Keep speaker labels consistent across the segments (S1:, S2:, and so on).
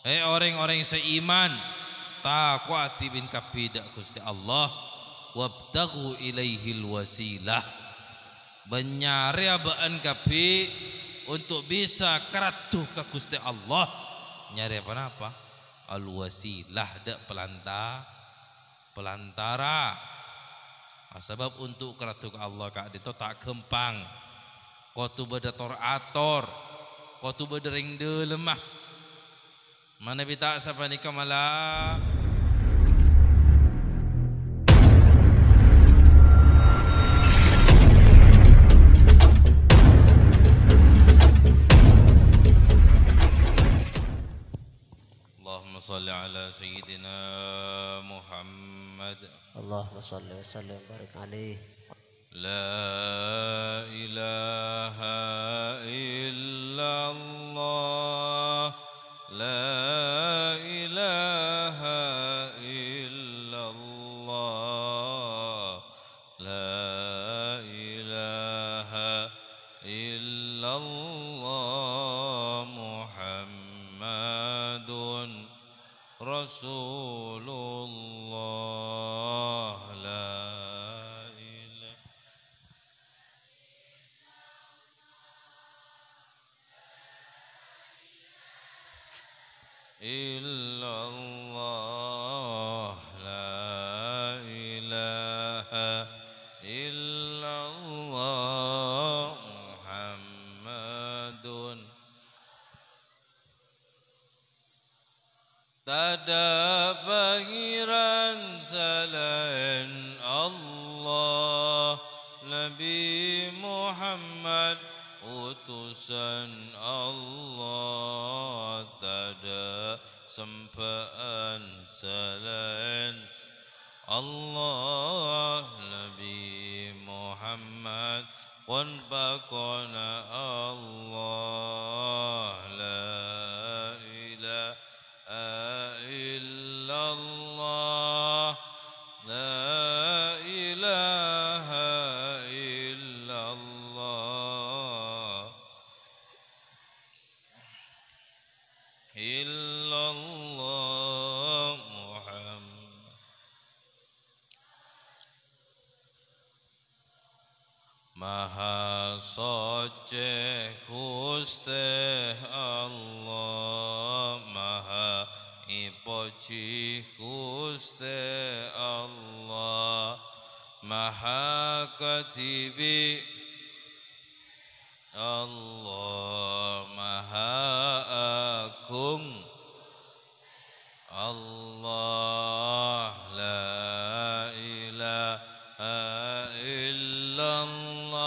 S1: orang-orang seiman taqwati bin kapidak Gusti Allah wabtaghu ilaihil wasilah benyari abaan kapi untuk bisa keratuh ke Gusti Allah nyari apa al wasilah dak pelantara sebab untuk keratuh ke Allah kak itu tak gempang kau tu berdator ator kau tu berdering de lemah mana bita siapa nikah malah Allahumma salli ala sayyidina Muhammad
S2: Allahumma salli wa sallim barik alaihi
S1: La ilaha illallah La ilaha illallah La ilaha illallah Muhammadun Rasulullah La illallah la ilaha illallah Muhammadun tada pangeran selain Allah Nabi Muhammad utusan Allah tada sempaan selain Allah Nabi Muhammad qan baqana Allah la ilaha illallah la ilaha illallah illallah Muhammad Maha Suci Gusti Allah Maha Ipoci Gusti Allah Maha Katibi Allah Maha Agung Allah la ilaha illallah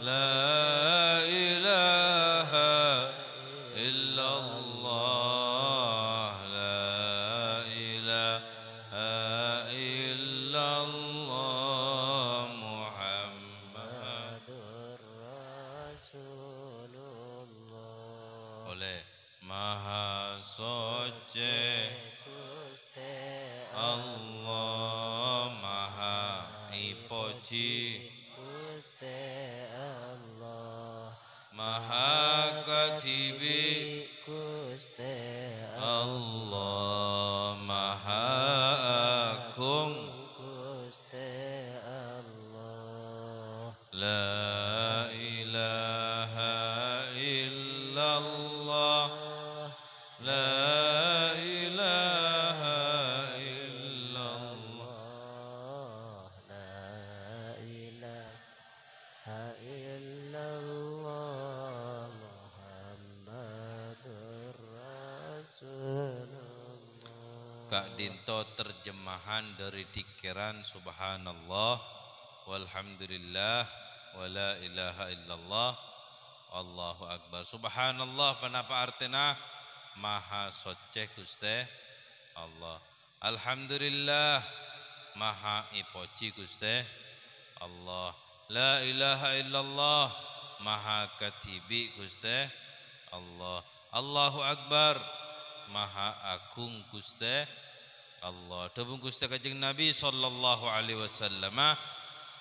S1: la ilaha illallah la ilaha illallah Muhammadur Rasulullah oleh Maha Suci Allah Maha Ipoci
S2: Gusti Allah
S1: Maha Katibi
S2: Gusti
S1: Allah Maha Agung
S2: Gusti Allah
S1: La ilaha illallah La ilaha illallah
S2: La ilaha illallah Muhammadur Rasulullah Kak Dinto terjemahan dari dikiran subhanallah walhamdulillah wala ilaha illallah Allahu akbar subhanallah panapa artinya maha suci Gusti Allah alhamdulillah maha ipoci Gusti Allah la ilaha illallah maha katibi Gusti Allah Allahu akbar maha agung Gusti Allah debung Gusti Kanjeng Nabi sallallahu alaihi wasallam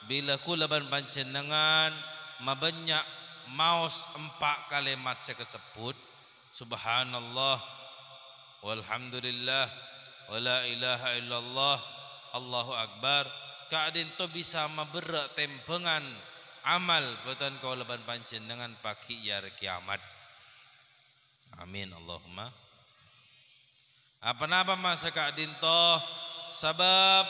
S2: bila kulaban panjenengan mabanyak maos 4 kalimat cekesebut subhanallah walhamdulillah wala ilaha illallah Allahu akbar kadin to bisa maberak tempengan amal betan kau leban panjenengan pagi yar kiamat. Amin Allahumma. Apa-apa masa kadin to sebab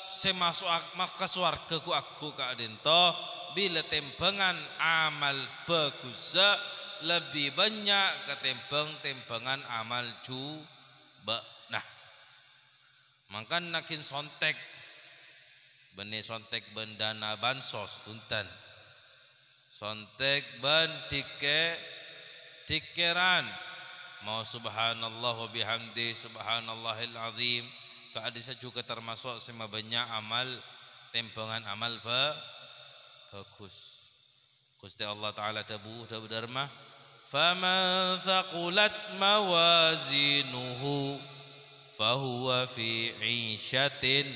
S2: saya masuk maka swarga ku aku kadin to bila tempengan amal bagus lebih banyak ketempeng tempengan amal coba. Nah, mangkan nakin sontek benih sontek bendana bansos punten sontek ben tikeran mau subhanallah wa bihamdi subhanallahil azim keadisa juga termasuk sema banyak amal tempengan amal bagus. Gusti Allah taala dabu dharma faman thaqulat mawazinuhu fahuwa fi 'isyatin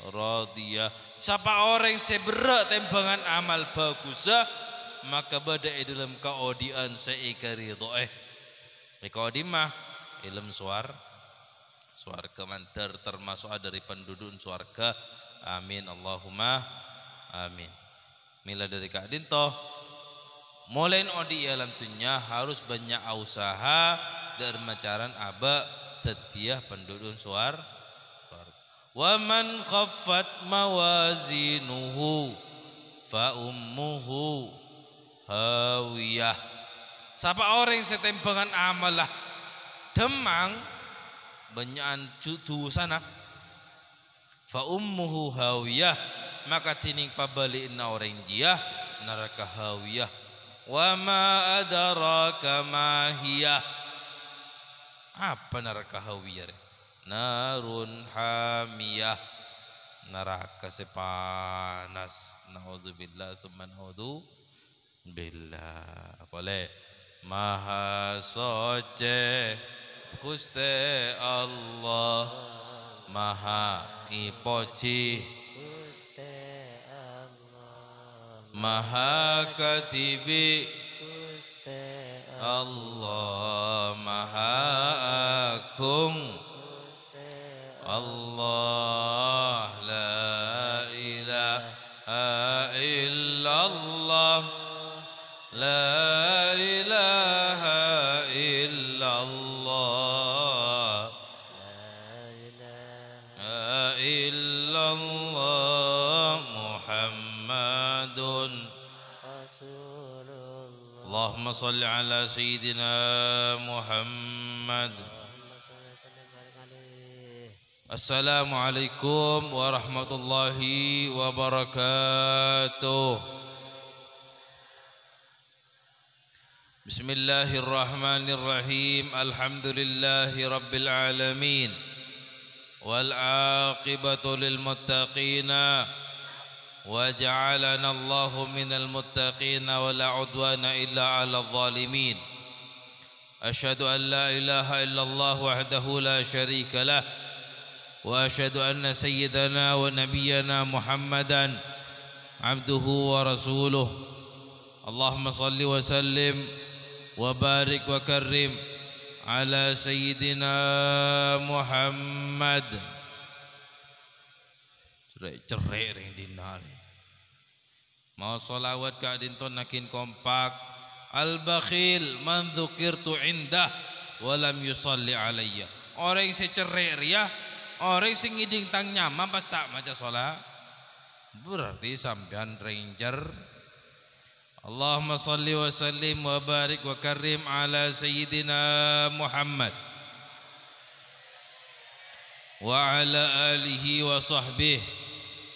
S2: radiyah. Siapa orang seberat tembangan amal bagus maka badai dalam keodian seikari doeh. Keodimah ilm suarga mantar termasuk dari penduduk suarga. Amin Allahumma amin. Mila dari Kak Dinto mulai odi alam dunia harus banyak usaha dan macaran aba tetiah penduduk suarga. Wa man khaffat mawazinuhu fa ummuhu hawiyah. Siapa orang yang setempangan amalah demang banyakan cutu sana fa ummuhu hawiyah maka tining pabaliin na orang jia neraka hawiyah. Wa ma adraka ma hiya. Apa neraka hawiyah? Narun hamiyah, neraka sepanas. Naudzubillah tsumma naudzubillah. Boleh maha soce Gusti Allah maha ipoci maha katibi Allah maha agung Allah la ilaha illallah la ilaha illallah la illallah Muhammadun Rasulullah. Allahumma salli ala sayyidina Muhammad. Assalamualaikum warahmatullahi wabarakatuh. Bismillahirrahmanirrahim. Alhamdulillahi rabbil alamin. Wal aqibatu lil muttaqina. Wa ja'alana Allahu minal muttaqina wa la udwana illa 'alal zalimin. Asyhadu an la ilaha illallah wahdahu la syarika lah. وأشهد أن سيدنا ونبينا محمدا عبده ورسوله. اللهم صل وسلم وبارك وكرم على سيدنا محمد. Cerai ring dinari. Mau solawat ka dinton nakin kompak. Al-bakhil man dzukirtu indah wa lam yusalli alayya. Orang yang cerai ria orang sing ngiding tang nyaman pas tak maca sholat berarti sampean ranger. Allahumma salli wa sallim wa barik wa karim ala sayyidina Muhammad wa ala alihi wa sahbihi.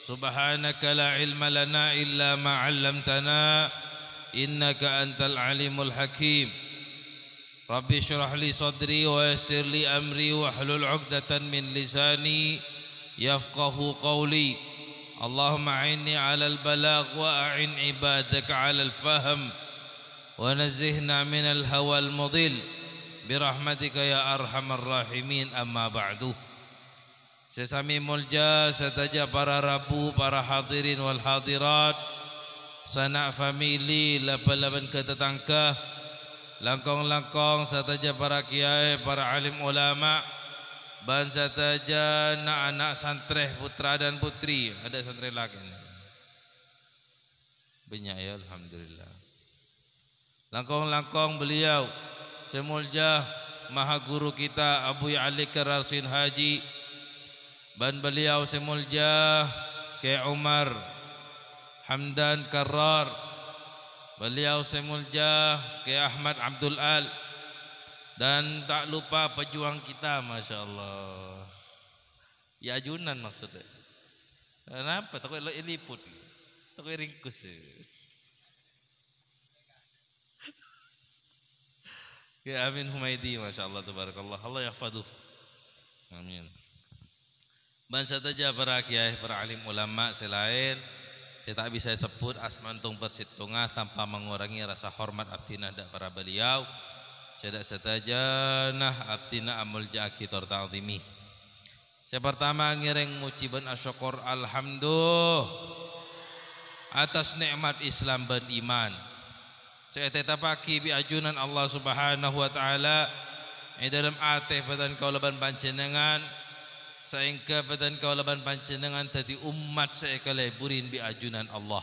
S2: Subhanaka la ilma lana illa ma 'allamtana innaka antal alimul hakim. Rabbi syrah li sadri wa yassir li amri wa hlul 'uqdatan min lisani yafqahu qawli. Allahumma a'inni 'alal balagh wa a'in ibadaka 'alal fahm wa nazzihna minal hawal mudil birahmatika ya arhamar rahimin. Amma ba'du. Sesami mulja sataja para rabu, para hadirin wal hadirat, sanak famili, lapan-lapan ketetangka, langkong-langkong sataja para kiai, para alim ulama, ban sataja anak-anak santreh putra dan putri. Ada santreh lagi ni. Banyak ya, alhamdulillah. Langkong-langkong beliau Semulja Maha Guru kita Abu Ali Karasin Haji, ban beliau Semulja Ke Umar Hamdan Karrar, beliau Semulja Ke Ahmad Abdul Al, dan tak lupa pejuang kita, Masya Allah, ya ajunan maksudnya. Kenapa? Takut liput, takut ringkus. Ya Amin Humaidi, Masya Allah, Tabarakallah, Allah yahfaduh. Amin. Bangsa saja para kiai, para alim ulama selain saya tak bisa sebut asmantung persitungah tanpa mengurangi rasa hormat abdina dak para beliau. Saya saja nah abdina amul jaki torta'zimi. Saya pertama ngiring mujiban asyukur alhamdulillah atas nikmat Islam dan iman. Saya tetapaki bi ajunan Allah Subhanahu wa taala dalam atih badan kaulaban panjenengan sehingga badan kaulaban panjenengan tadi umat saya kaleburin bi ajunan Allah.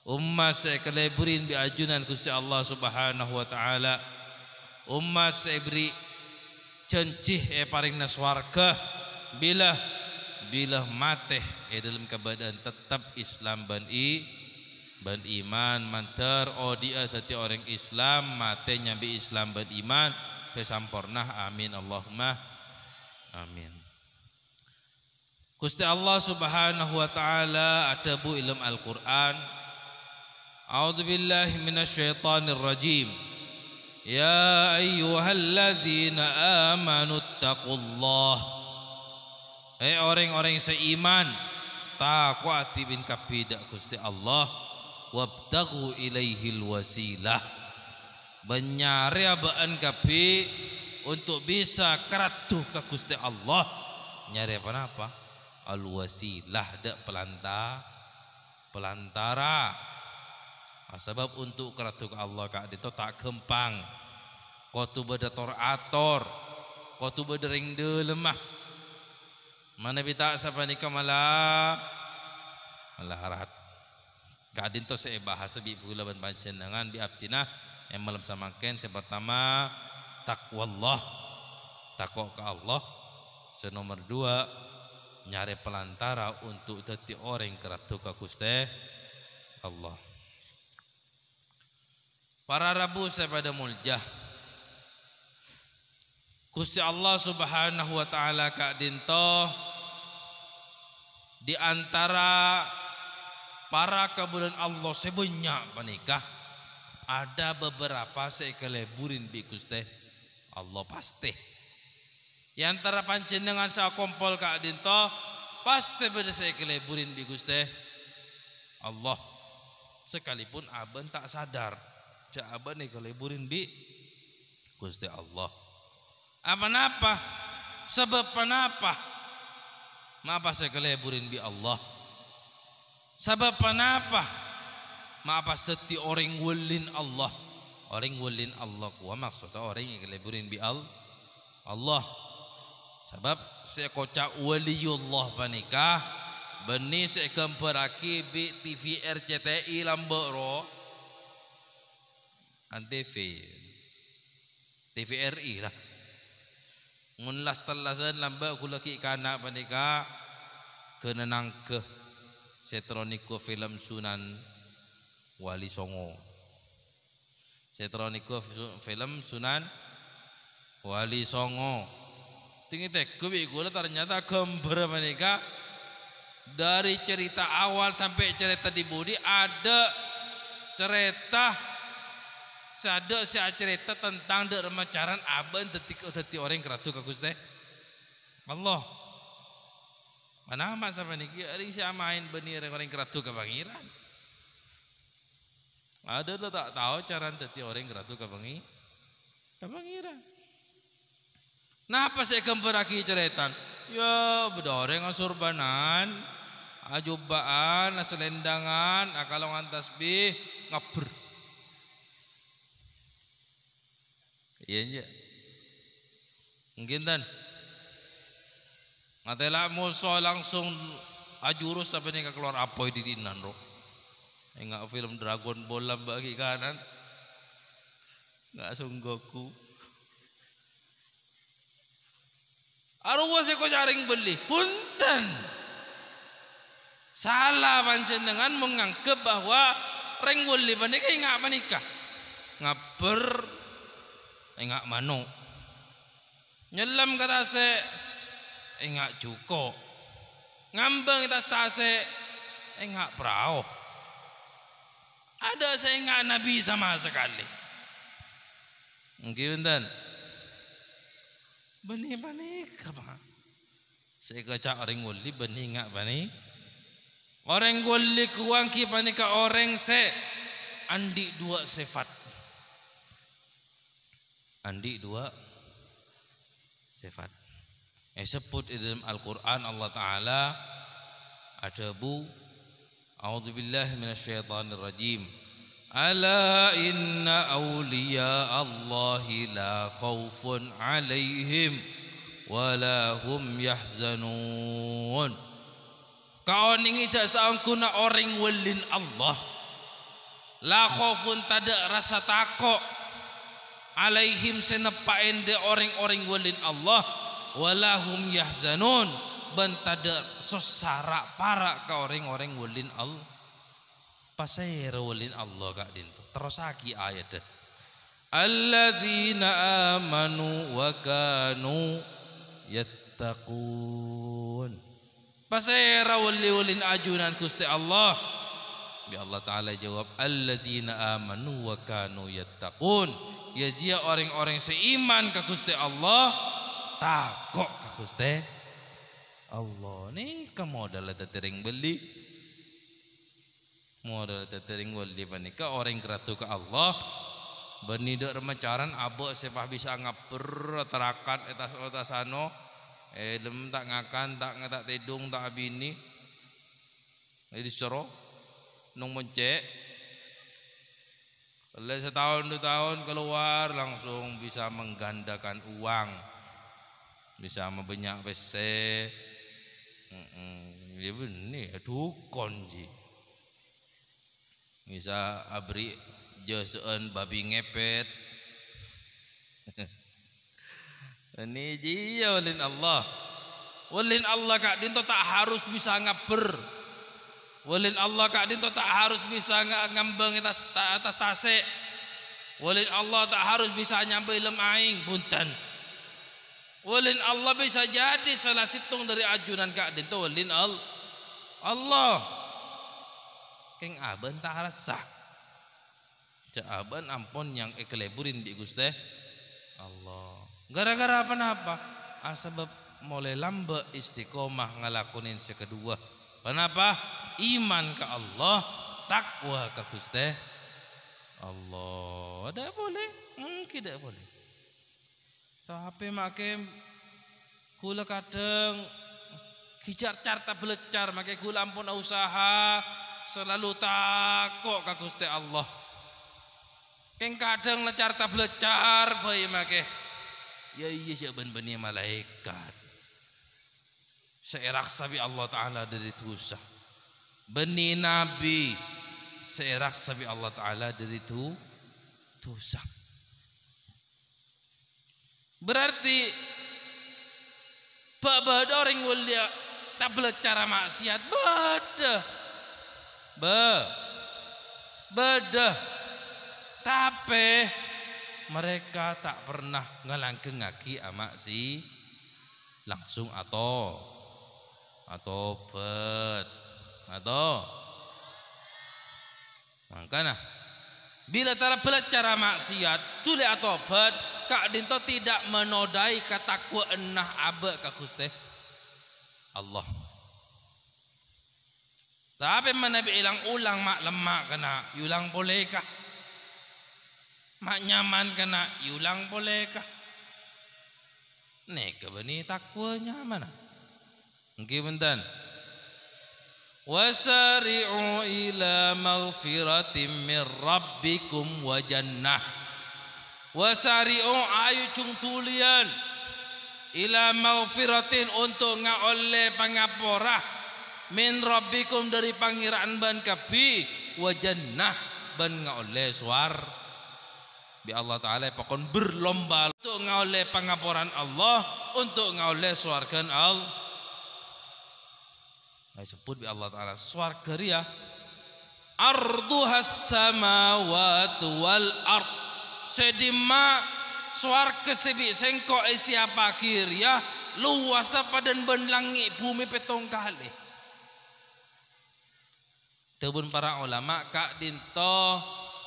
S2: Umat saya kaleburin bi ajunan Gusti Allah Subhanahu wa taala. Umat saya beri cencih paringna swarga bila mateh dalam keadaan tetap Islam ban iman mantar dia tadi orang Islam mate nyambi Islam ban iman kesampurnah, amin Allahumma amin. Gusti Allah Subhanahu wa taala ada bu ilmu Al-Qur'an. A'udzubillahi minasyaitonir rajim. Ya ayyuhalladzina amanu taqullah. Orang-orang seiman takwati bin kapidak Gusti Allah wabtaghu ilaihil wasilah, benyari abaan kapi untuk bisa keratuh ke Gusti Allah. Nyari apa? Al wasilah, dak pelantara. Sebab untuk keratuh ke Allah kak itu tak gempang. Kotu bedator ator, kotu bedering de lemah. Mana bita sapa nikah malah harat. Kadin to saya bahasa bi pula ban panjenengan bi abdina yang malam samaken yang pertama takwallah, takwa ke Allah. Senomor 2 nyari pelantara untuk dadi orang keratu ka Gusti Allah. Para Rabu saya pada muljah Gusti Allah Subhanahu wa taala kak dinto di antara para kebulan Allah sebanyak menikah ada beberapa sekeleburin bi Gusti Allah pasti. Di antara panjenengan saya kompol kak dinto pasti beda sekeleburin bi Gusti Allah. Sekalipun aben tak sadar, cak aben keleburin bi Gusti Allah. Apa-apa? Sebab apa? Mapa sekeleburin bi Allah. Sebab apa? Mapa seti orang walin Allah. Orang walin Allah kuwa maksudnya orang yang keleburin bi Allah. Sebab saya kocak waliullah panikah beni saya kemperaki bi TV RCTI lamboro antv TVRI lah. Ngunlas telasan lamba kulaki kana panika kenenang ke setroniko film Sunan Wali Songo. Setroniko film Sunan Wali Songo. Tinggi tek kubi gula ternyata gambar panika dari cerita awal sampai cerita di budi ada cerita sada si cerita tentang dermacaran aben detik orang keratu ka Gusti Allah. Mana amat sampai niki ari si main benih orang keratu ka pangeran. Ada lo tak tahu cara detik orang keratu ka pangeran. Napa saya gemperaki ceretan? Ya bedoreng surbanan, ajubaan, selendangan, akalongan tasbih, ngaber.
S1: Iya nya. Mungkin tan. Ngatela muso langsung ajurus sampai nih keluar apoy di dinan ro. Enggak film Dragon Ball bagi kanan. Enggak Goku. Arwah saya kau jaring beli. Punten. Salah panjenengan menganggap bahwa reng beli panika enggak menikah. Ngaper enggak mano. Nyelam kata se enggak cuko. Ngambang kita stase enggak perahu. Ada saya enggak nabi sama sekali. Mungkin dan benih apa? Saya kaca orang goli benih enggak benih. Orang goli kuangki panika orang se andi dua sifat. Andi dua sifat. Sebut di dalam Al-Quran Allah Ta'ala ada bu a'udzubillahi minasyaitonirrajim. Ala inna awliya Allahi la khawfun alaihim wala hum yahzanun. Kau ningi jasa angkuna orang walin Allah la khawfun tada rasa takut alaihim senepain de orang-orang walin Allah walahum yahzanun bantada sosara para ka orang-orang walin Allah pasayra walin Allah kak dinto terus lagi ayat alladzina amanu wa kanu yattaqun pasayra walin ajunan Gusti Allah bi Allah taala jawab alladzina amanu wa kanu yattaqun ya jia orang-orang seiman ka Gusti Allah takok ka Gusti Allah ni ka modal tetering beli modal tetering beli panika orang keratu ka Allah benidak remacaran abok sepah bisa ngaper terakat etas-etasano lem tak ngakan tak tedung tak abini jadi soro nung mencek oleh setahun 2 tahun keluar langsung bisa menggandakan uang bisa membanyak PC ya benih dukon ji bisa abri jasaan babi ngepet ini dia walin Allah kak dinto tak harus bisa ngaper walin Allah kak dinto tak harus bisa ngambang atas tase walin Allah tak harus bisa nyampe lem aing punten walin Allah bisa jadi salah situng dari ajunan kak dinto walin Allah keng aban tak rasa cak aban ampun yang ekeleburin di Gusti Allah gara-gara apa sebab mulai lambat istiqomah ngelakunin sekedua kenapa iman ke Allah takwa ke Gusti Allah ada boleh tidak boleh tapi makin kula kadang kicar carta belecar makai kula ampun usaha selalu takut ke Gusti Allah keng kadang lecar ta belecar bae makai ya iya jaban bani malaikat seerak sabi Allah Ta'ala dari tusah bani nabi seerak sabi Allah Ta'ala dari tusah berarti bada orang mulia tak belacara maksiat beda tapi mereka tak pernah ngelangkeng ngaki ama si langsung atau bet atau makanya bila telah belajar maksiat tuli atau bet kak dinto tidak menodai katakwa enah abe ka Gusti Allah tapi Nabi ilang ulang mak lemak kena yulang bolehkah mak nyaman kena yulang bolehkah neka bani takwa nyaman mungkin bentan wasari'u ila maghfiratin min rabbikum wa jannah Wasari'u ayu cung tulian ila maghfiratin untuk ngaole pangaporah min rabbikum dari pangeran ban kapi wa jannah ban ngaole suar bi Allah taala pakon berlomba untuk ngaole pangaporan Allah untuk ngaole suarkan Allah. Disebut bi Allah taala suarga ria arduhas samawati wal ard sedima suarga sebi sengko siapa kiria luasa padan ben langit bumi petong kali. Tebun para ulama kak dinto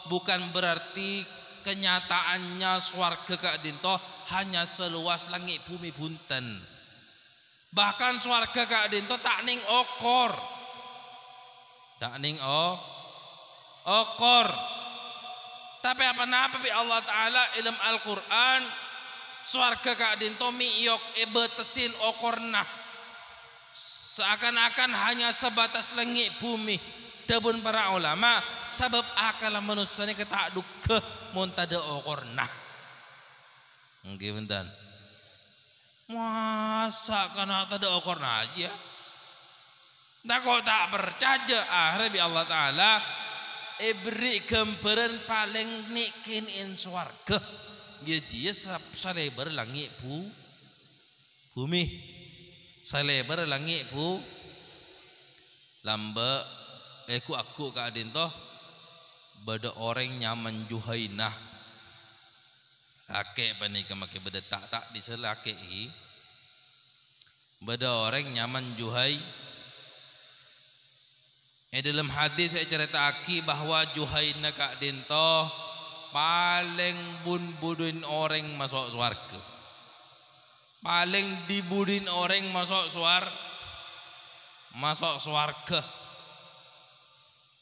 S1: bukan berarti kenyataannya suarga kak dinto hanya seluas langit bumi bunten. Bahkan suarga kak dinto tak ning okor. Tak ning okor. Tapi apa-apa bi Allah taala ilm Al-Qur'an suarga kak dinto miyok betesin okorna. Seakan-akan hanya sebatas langit bumi. Dabun para ulama sebab akal manusia ni ketak duke montada okorna. Nggih bentan. Masa kana tada okorna aja. Dah kok tak percaya akhirnya bi Allah taala beri gambaran paling nikin in swarga dia salebar langit bumi salebar langit lamba aku kadin toh bada orang nyaman juhainah lake panika make beda tak di selake bada orang nyaman juhai. Dalam hadis saya cerita aki bahwa Juhaina kak dinto paling bun-budin orang masuk swarga. Paling dibudin orang masuk swarga.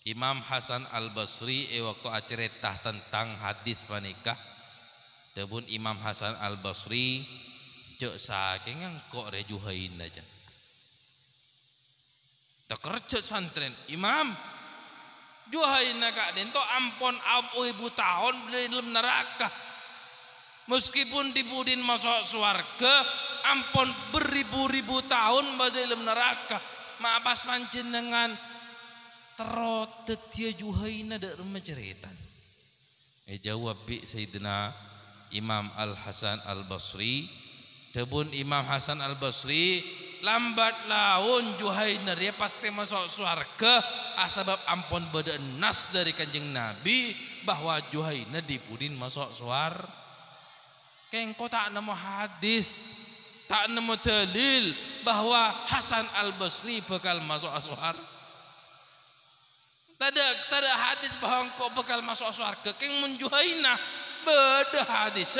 S1: Imam Hasan Al-Basri waktu cerita tentang hadis panika. Tebun Imam Hasan Al-Basri cek saking engkok re Juhaina aja. Tak kerja santren imam Juhaina kak dento ampon abu ibu tahun beli dalam neraka meskipun dibudin masuk surga ampon beribu-ribu tahun beli dalam neraka maapas mancin dengan terotet dia Juhaina dak rumah cerita jawab bi Sayyidina Imam Al-Hasan Al-Basri tebun Imam Hasan Al-Basri lambat laun Juhaina dia pasti masuk surga asbab ampun beda nas dari kanjeng Nabi bahwa Juhaina dipudin masuk surga. Kengko tak nemu hadis, tak nemu dalil bahwa Hasan Al-Basri bakal masuk surga. Tak ada hadis bahwa engkau bakal masuk surga. Keng mun Juhaina beda hadis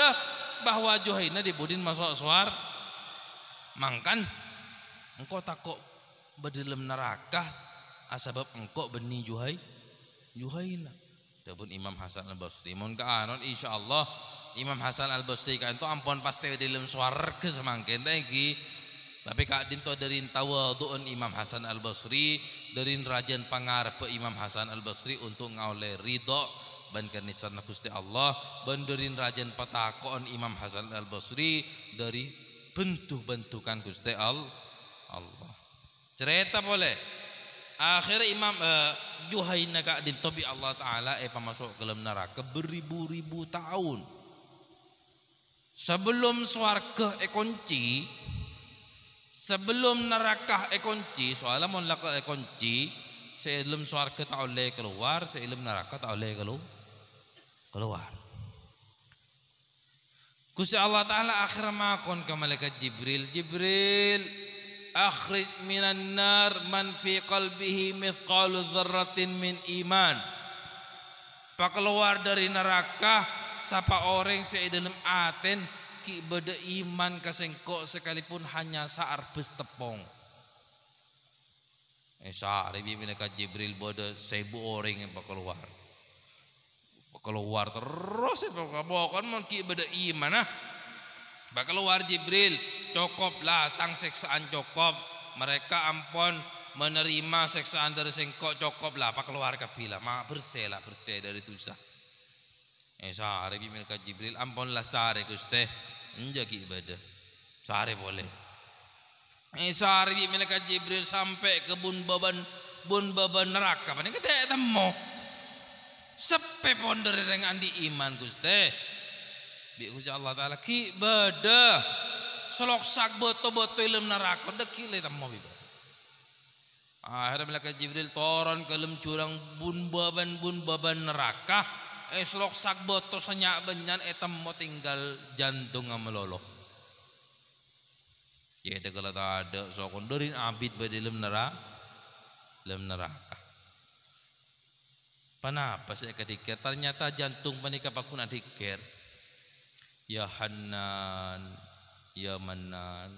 S1: bahwa Juhaina dipudin masuk surga. Mangkan engkau takut berdalam neraka asbab engkau benih Juhaina. Tabun Imam Hasan Al-Basri mun ka anon insyaallah Imam Hasan Al-Basri kan tu ampun pasti dalam swarga semangkin tadi. Tapi kak dinto dari tawadhu'un Imam Hasan Al-Basri dari rajan pangarep Imam Hasan Al-Basri untuk ngaule ridha ban kanisan Gusti Allah ban dari rajan patakon Imam Hasan Al-Basri dari bentuk-bentukan Gusti Allah. Cerita boleh. Akhir Imam Juhaina kak dinto bi Allah taala masuk ke dalam neraka beribu-ribu tahun. Sebelum swarga kunci, sebelum neraka kunci, soalnya mun laka kunci, sebelum swarga tak boleh keluar, sebelum neraka tak boleh keluar. Gusti Allah taala akhir makon ke malaikat Jibril akhrij minan nar man fi qalbihi mithqalu dzarratin min iman. Pak keluar dari neraka siapa orang yang dalam aten ki beda iman kasengko sekalipun hanya searbes tepung. Sa'ari bi malaikat Jibril beda 1000 orang yang keluar. Keluar terus pokoknya mon ki beda iman ah. Pak keluar Jibril cokop lah tang seksaan cokop mereka ampun menerima seksaan dari sengkok cokop lah pak keluar kabila mak bersih dari dosa Sare bi malaikat Jibril ampunlah sare Gusti menjadi ibadah sare boleh sare bi malaikat Jibril sampai ke bun baban neraka paling kita temu sepe ponder yang andi iman Gusti bi Gusti Allah taala ki ibadah selok sak boto-boto ilmu neraka deki le temu bi akhirnya malaikat Jibril turun ke dalam curang bun baban neraka selok sak boto senyak benyan etam mau tinggal jantung melolo ya tegala tak ada so kondorin abid pada dalam neraka kenapa saya kedikir ternyata jantung panika pun adikir ya Hanan ya Manan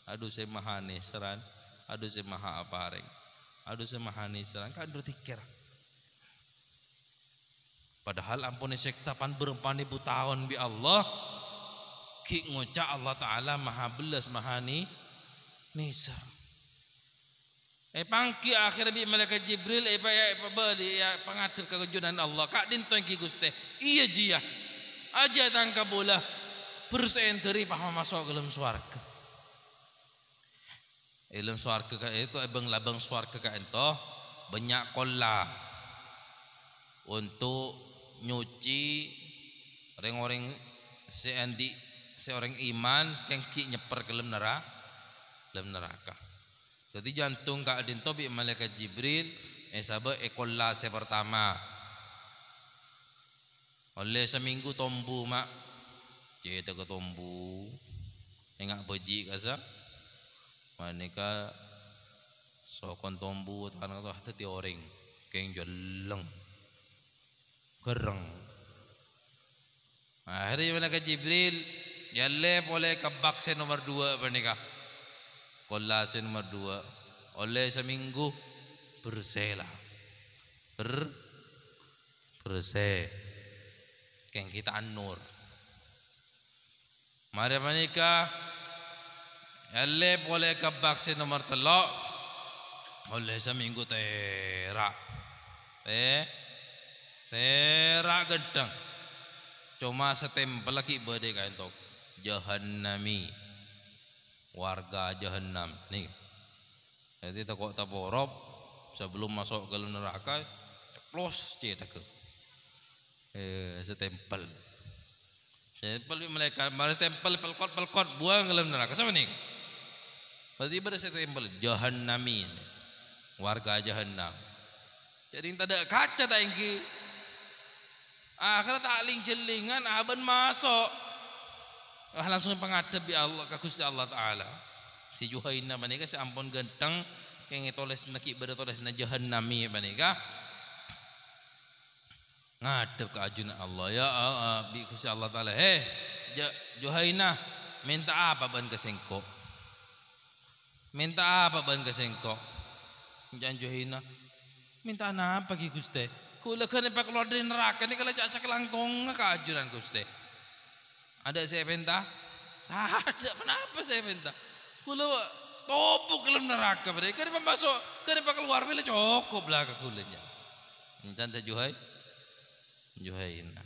S1: aduh saya maha nisran aduh saya maha apareng aduh saya maha nisran kan berpikir padahal ampun sekcapan berempan ribu tahun bi Allah ki ngucap Allah Ta'ala maha belas maha nisar pangki akhir bi malaikat Jibril beli pengatur kekejunan Allah kak dintoy ki Gusti iya jia aja tangka bola bersenteri paham masuk ke dalam swarga dalam swarga itu abang labang swarga ka ento banyak kolam untuk nyuci orang-orang seorang iman sekengki nyeper ke dalam neraka jadi jantung kak dinto bi malaikat Jibril sahabat kolla pertama oleh seminggu tombu mak kita ke tombu engak beji kasa manika sokon tombu tanah tu hati orang keng jeleng gereng akhirnya malaikat Jibril yalle boleh ke bakse nomor 2 panika kolase nomor 2 oleh seminggu bersela bersih keng kita anur mari panika yalle boleh ke bakse nomor 3 oleh seminggu terak terak gendeng cuma setempel lagi bade kain tok jahannami warga jahannam nih jadi takut taporop sebelum masuk ke neraka ceplos cetak ke setempel mereka malah stempel pelkot buang ke dalam neraka sama nih berarti bersetempel jahannami warga jahannam jadi tak ada kaca tak ingki akhirnya takling jelingan aban masuk langsung pengadep ya Allah ke Gusti Allah Ta'ala si Juhaina manika si ampun genteng keng toles nak ibadah toles na jahannami manika ngadep ke ajunan Allah ya bi Gusti Allah Ta'ala Juhaina minta apa ban kesengko minta apa ban kesengko jangan Juhaina minta apa ki Gusti kula kan pak keluar dari neraka ni kalau cak kelangkong ke ajunan Gusti ada saya minta tak ada kenapa saya minta kula topuk ke dalam neraka pada kan masuk kan pak keluar bila cukup lah ke kulanya jangan saya Juhaina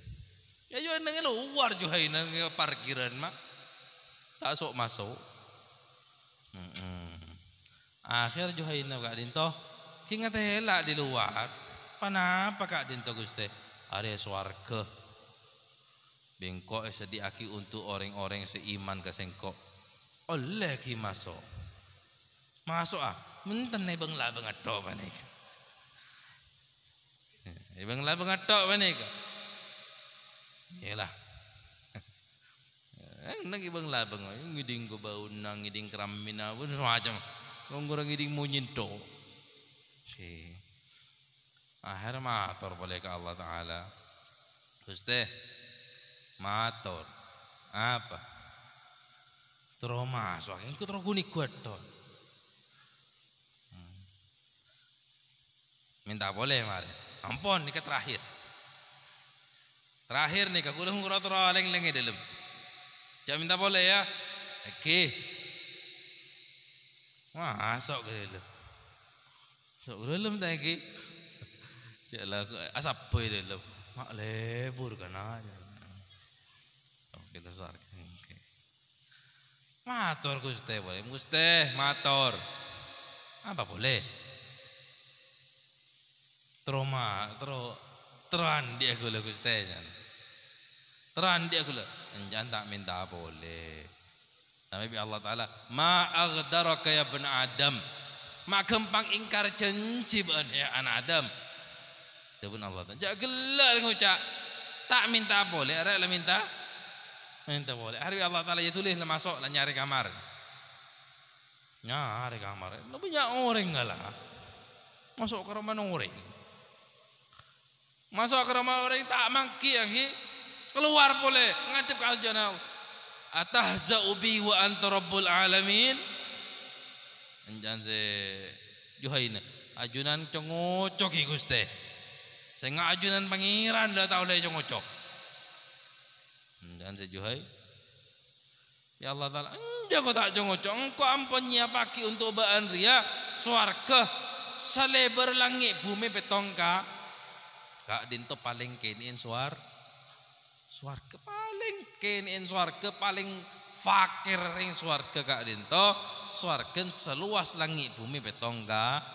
S1: ya Juhaina keluar Juhaina parkiran mak tak sok masuk akhir Juhaina kak dinto kingat hela di luar kenapa kak dinto Gusti ada swarga bengkok sediaki untuk orang-orang seiman kesengkok oleh ki masuk menten bang lah bang atok panik bang lah bang atok panik iyalah nang ibang lah bang ngiding ko bau nang ngiding keramina pun macam ngurang ngiding munyinto akhir matur boleh ke Allah Ta'ala Gusti matur apa terus masuk aku terus kunik godon minta boleh mari ampun nikah terakhir nikah kulo ngurang terus leng-leng dalam jangan minta boleh ya oke masuk ke dalam sok ke dalam tak ki Caklah asap boy dalam mak lebur kan aja Kita swarga. Okay. Matur Gusti boleh. Gusti matur. Apa boleh? Terandi aku lah Gusti jan. Terandi aku lah. Jangan tak minta boleh. Tapi Allah Taala, ma aghdaraka ya ibn Adam. Mak gampang ingkar janji ban ya anak Adam. Itu pun Allah Taala. Jak gelak ngucap. Tak minta boleh, ada lah minta boleh. Hari Allah Taala ya tulis lah masuk lah nyari kamar. Nyari kamar. Lu banyak orang enggak lah. Masuk ke rumah orang. Masuk ke rumah orang tak mangki lagi. Keluar boleh ngadep ke aljana. Atahza'u bi wa anta rabbul alamin. Anjan se Juhaina. Ajunan congocok iki Gusti. Sing ajunan pangeran dah tahu le congocok. Anjan se Juhai. Ya Allah Taala, jago tak congocok. Engkau ampun nyiapaki untuk baan ria swarga salebar langit bumi petongka. Kak dinto paling kenin swarga paling kenin swarga paling fakir ring swarga kak dinto swarga seluas langit bumi petongka.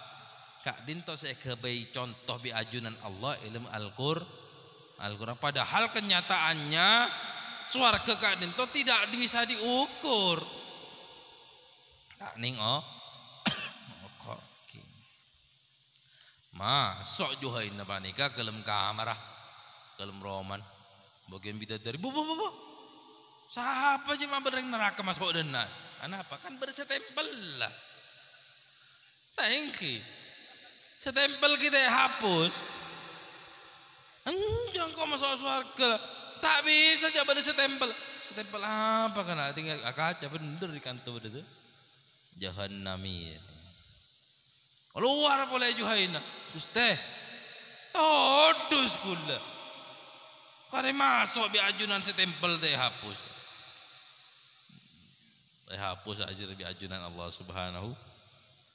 S1: Kak dinto saya kebai contoh bi ajunan Allah ilmu Al-Qur'an padahal kenyataannya swarga kak dinto tidak bisa diukur. Tak ning masuk Juhain apa nikah kelem kamarah kelem roman bagian bidadari bu siapa sih mah bereng neraka masuk dena kenapa kan bersetempel lah tangki setempel kita hapus jangan kau masuk surga tak bisa coba setempel apa kan tinggal kaca bener di kantor itu jahannami. Keluar boleh Juhaina. Gusti. Todus kula. Kare masuk bi ajunan setempel teh hapus. Hapus aja bi ajunan Allah Subhanahu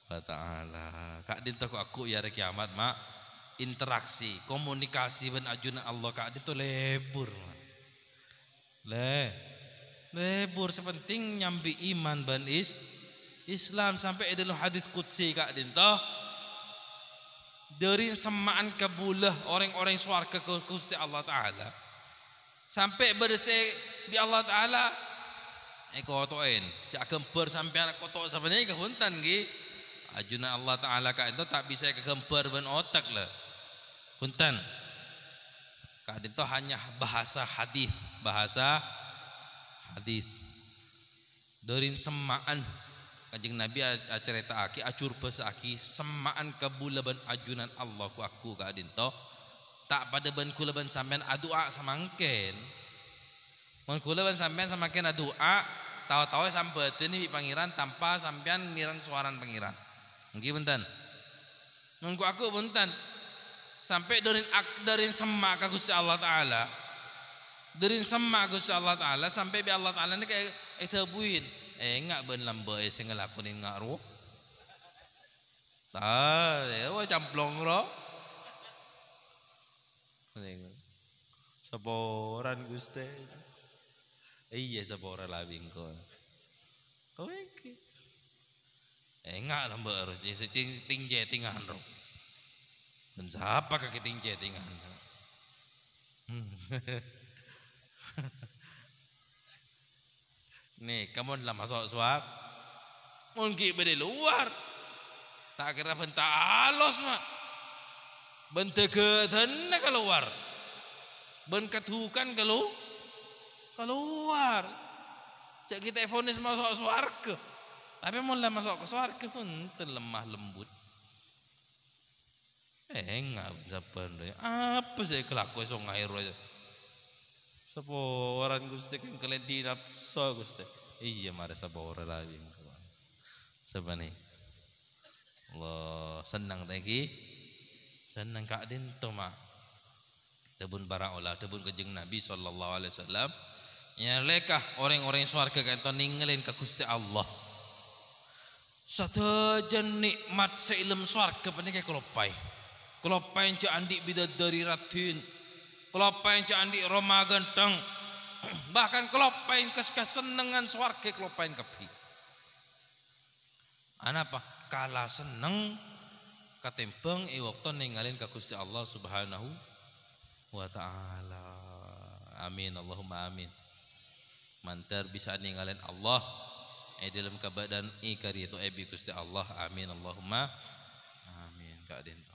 S1: wa taala. Kak dinto aku ya hari kiamat mak interaksi, komunikasi ben ajunan Allah kak dinto lebur. Lebur sepenting nyambi iman ban Islam sampai dalam hadis qudsi kak dinto dari semaan kebulah orang-orang swarga ke Gusti Allah Taala sampai bersih di Allah Taala kotoin cak gemper sampai anak kotok sebenarnya kehuntan gi ajunan Allah Taala kak dinto tak bisa kegemper ben otak lah huntan kak dinto hanya bahasa hadis dari semaan Kanjeng Nabi cerita aki acur besaki semaan kabulaban ajunan Allah ku aku ka dinto tak pada ban kula ban sampean adua samangken mun kula ban sampean samangken adua tahu-tahu sampeuten di pangeran tanpa sampean mirang suaran pangeran nggih punten mun ku aku punten sampai dari semak ka Gusti Allah Taala dari semak Gusti Allah Taala sampai bi Allah Taala ni kayak etabuin enggak ben lambe sing ngelakonin ngaruh ya camplong ro saboran Gusti iya saboran labing ko iki enggak lambe harus ting jetingan ro dan siapa kaki ting jetingan nih kamu dalam masuk suap mungkin beri luar tak kira bentak alos mak bentak kedan keluar benketukan keluar cak kita fonis masuk swarga tapi mulai masuk ke swarga pun terlemah lembut enggak sabar apa saya kelakuan so ngair aja saboran Gusti kan kalian di nafsu Gusti iya mari saboran lagi sabani Allah senang lagi senang kak dinto mak tebun para olah tebun kejeng Nabi sallallahu alaihi wasallam ya lekah orang-orang swarga kan ninggalin ke Gusti Allah satajan nikmat seilem swarga panike kelopai cak andi bidadari ratin kelopai cak andi Roma ganteng Bahkan kelopain kesenengan swarga kelopain kepi. Anapa? Kala seneng katimbang waktu ninggalin ka Gusti Allah Subhanahu wa taala. Amin Allahumma amin. Mantar bisa ninggalin Allah dalam keadaan ikari itu ebi Gusti Allah. Amin Allahumma amin. Kak Dinto.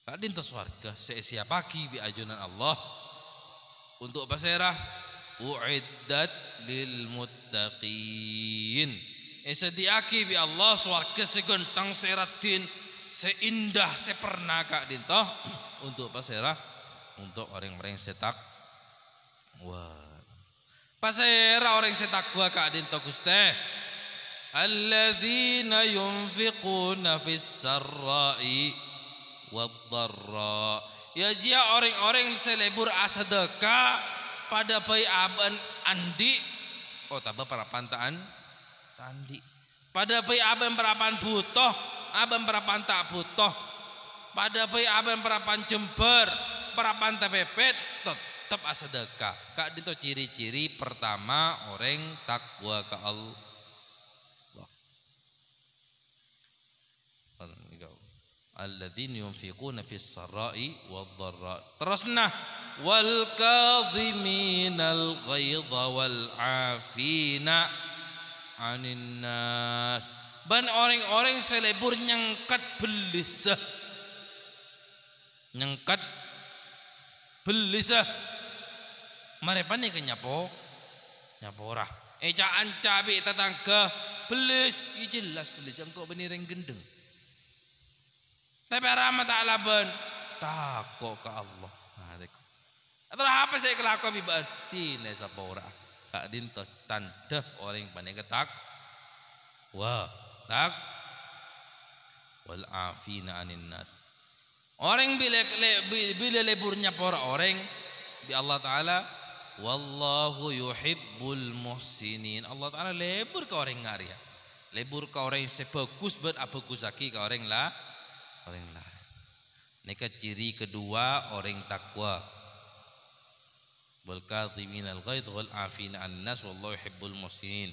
S1: Kak Dinto swarga sesia pagi bi ajunan Allah untuk pasirah uiddat lil muttaqin. Sediaki bi Allah swarga segentang seratin seindah sepernah Kak Dinto untuk pasirah untuk orang-orang setak. Wah. Pasera orang setakwa Kak Dinto Guste. Alladzina yunfiquna fis sarra'i wad-dharra. Ya jia orang-orang selebur asadaka pada bayi aban andi. Oh tabah parapantaan tandi. Pada bayi aban perapan butoh, aban perapan tak butoh. Pada bayi aban perapan jember, perapan tepepet tetap asadaka. Kak Dinto ciri-ciri pertama orang takwa ke Allah. Alladzina yunfiquna fis sarai wad-dharra. Terusna wal kadhiminal ghaidha wal afina 'anil nas. Ban orang-orang selebur nyengkat belisah. Nyengkat belisah. Marepan ni kenyapo nyapora. Caan cabe tetangga belis, jelas belis engkau benireng gendeng. Tapi rahmat ta'ala ben takut ke Allah. Atau apa saya kelakuan bibaan? Tidak sapora. Kak Dinto tanda orang yang paling ketak. Wah, tak. Wal afina 'anil nas. Orang bila leburnya para orang di Allah Ta'ala, wallahu yuhibbul muhsinin. Allah Ta'ala lebur ke orang ngaria, lebur ke orang yang sebagus buat abagus lagi ke orang lah, orang lain. Nika ciri kedua orang takwa. Wal kadhiminal ghaidh wal afina 'anil nas wallahu yuhibbul muhsinin.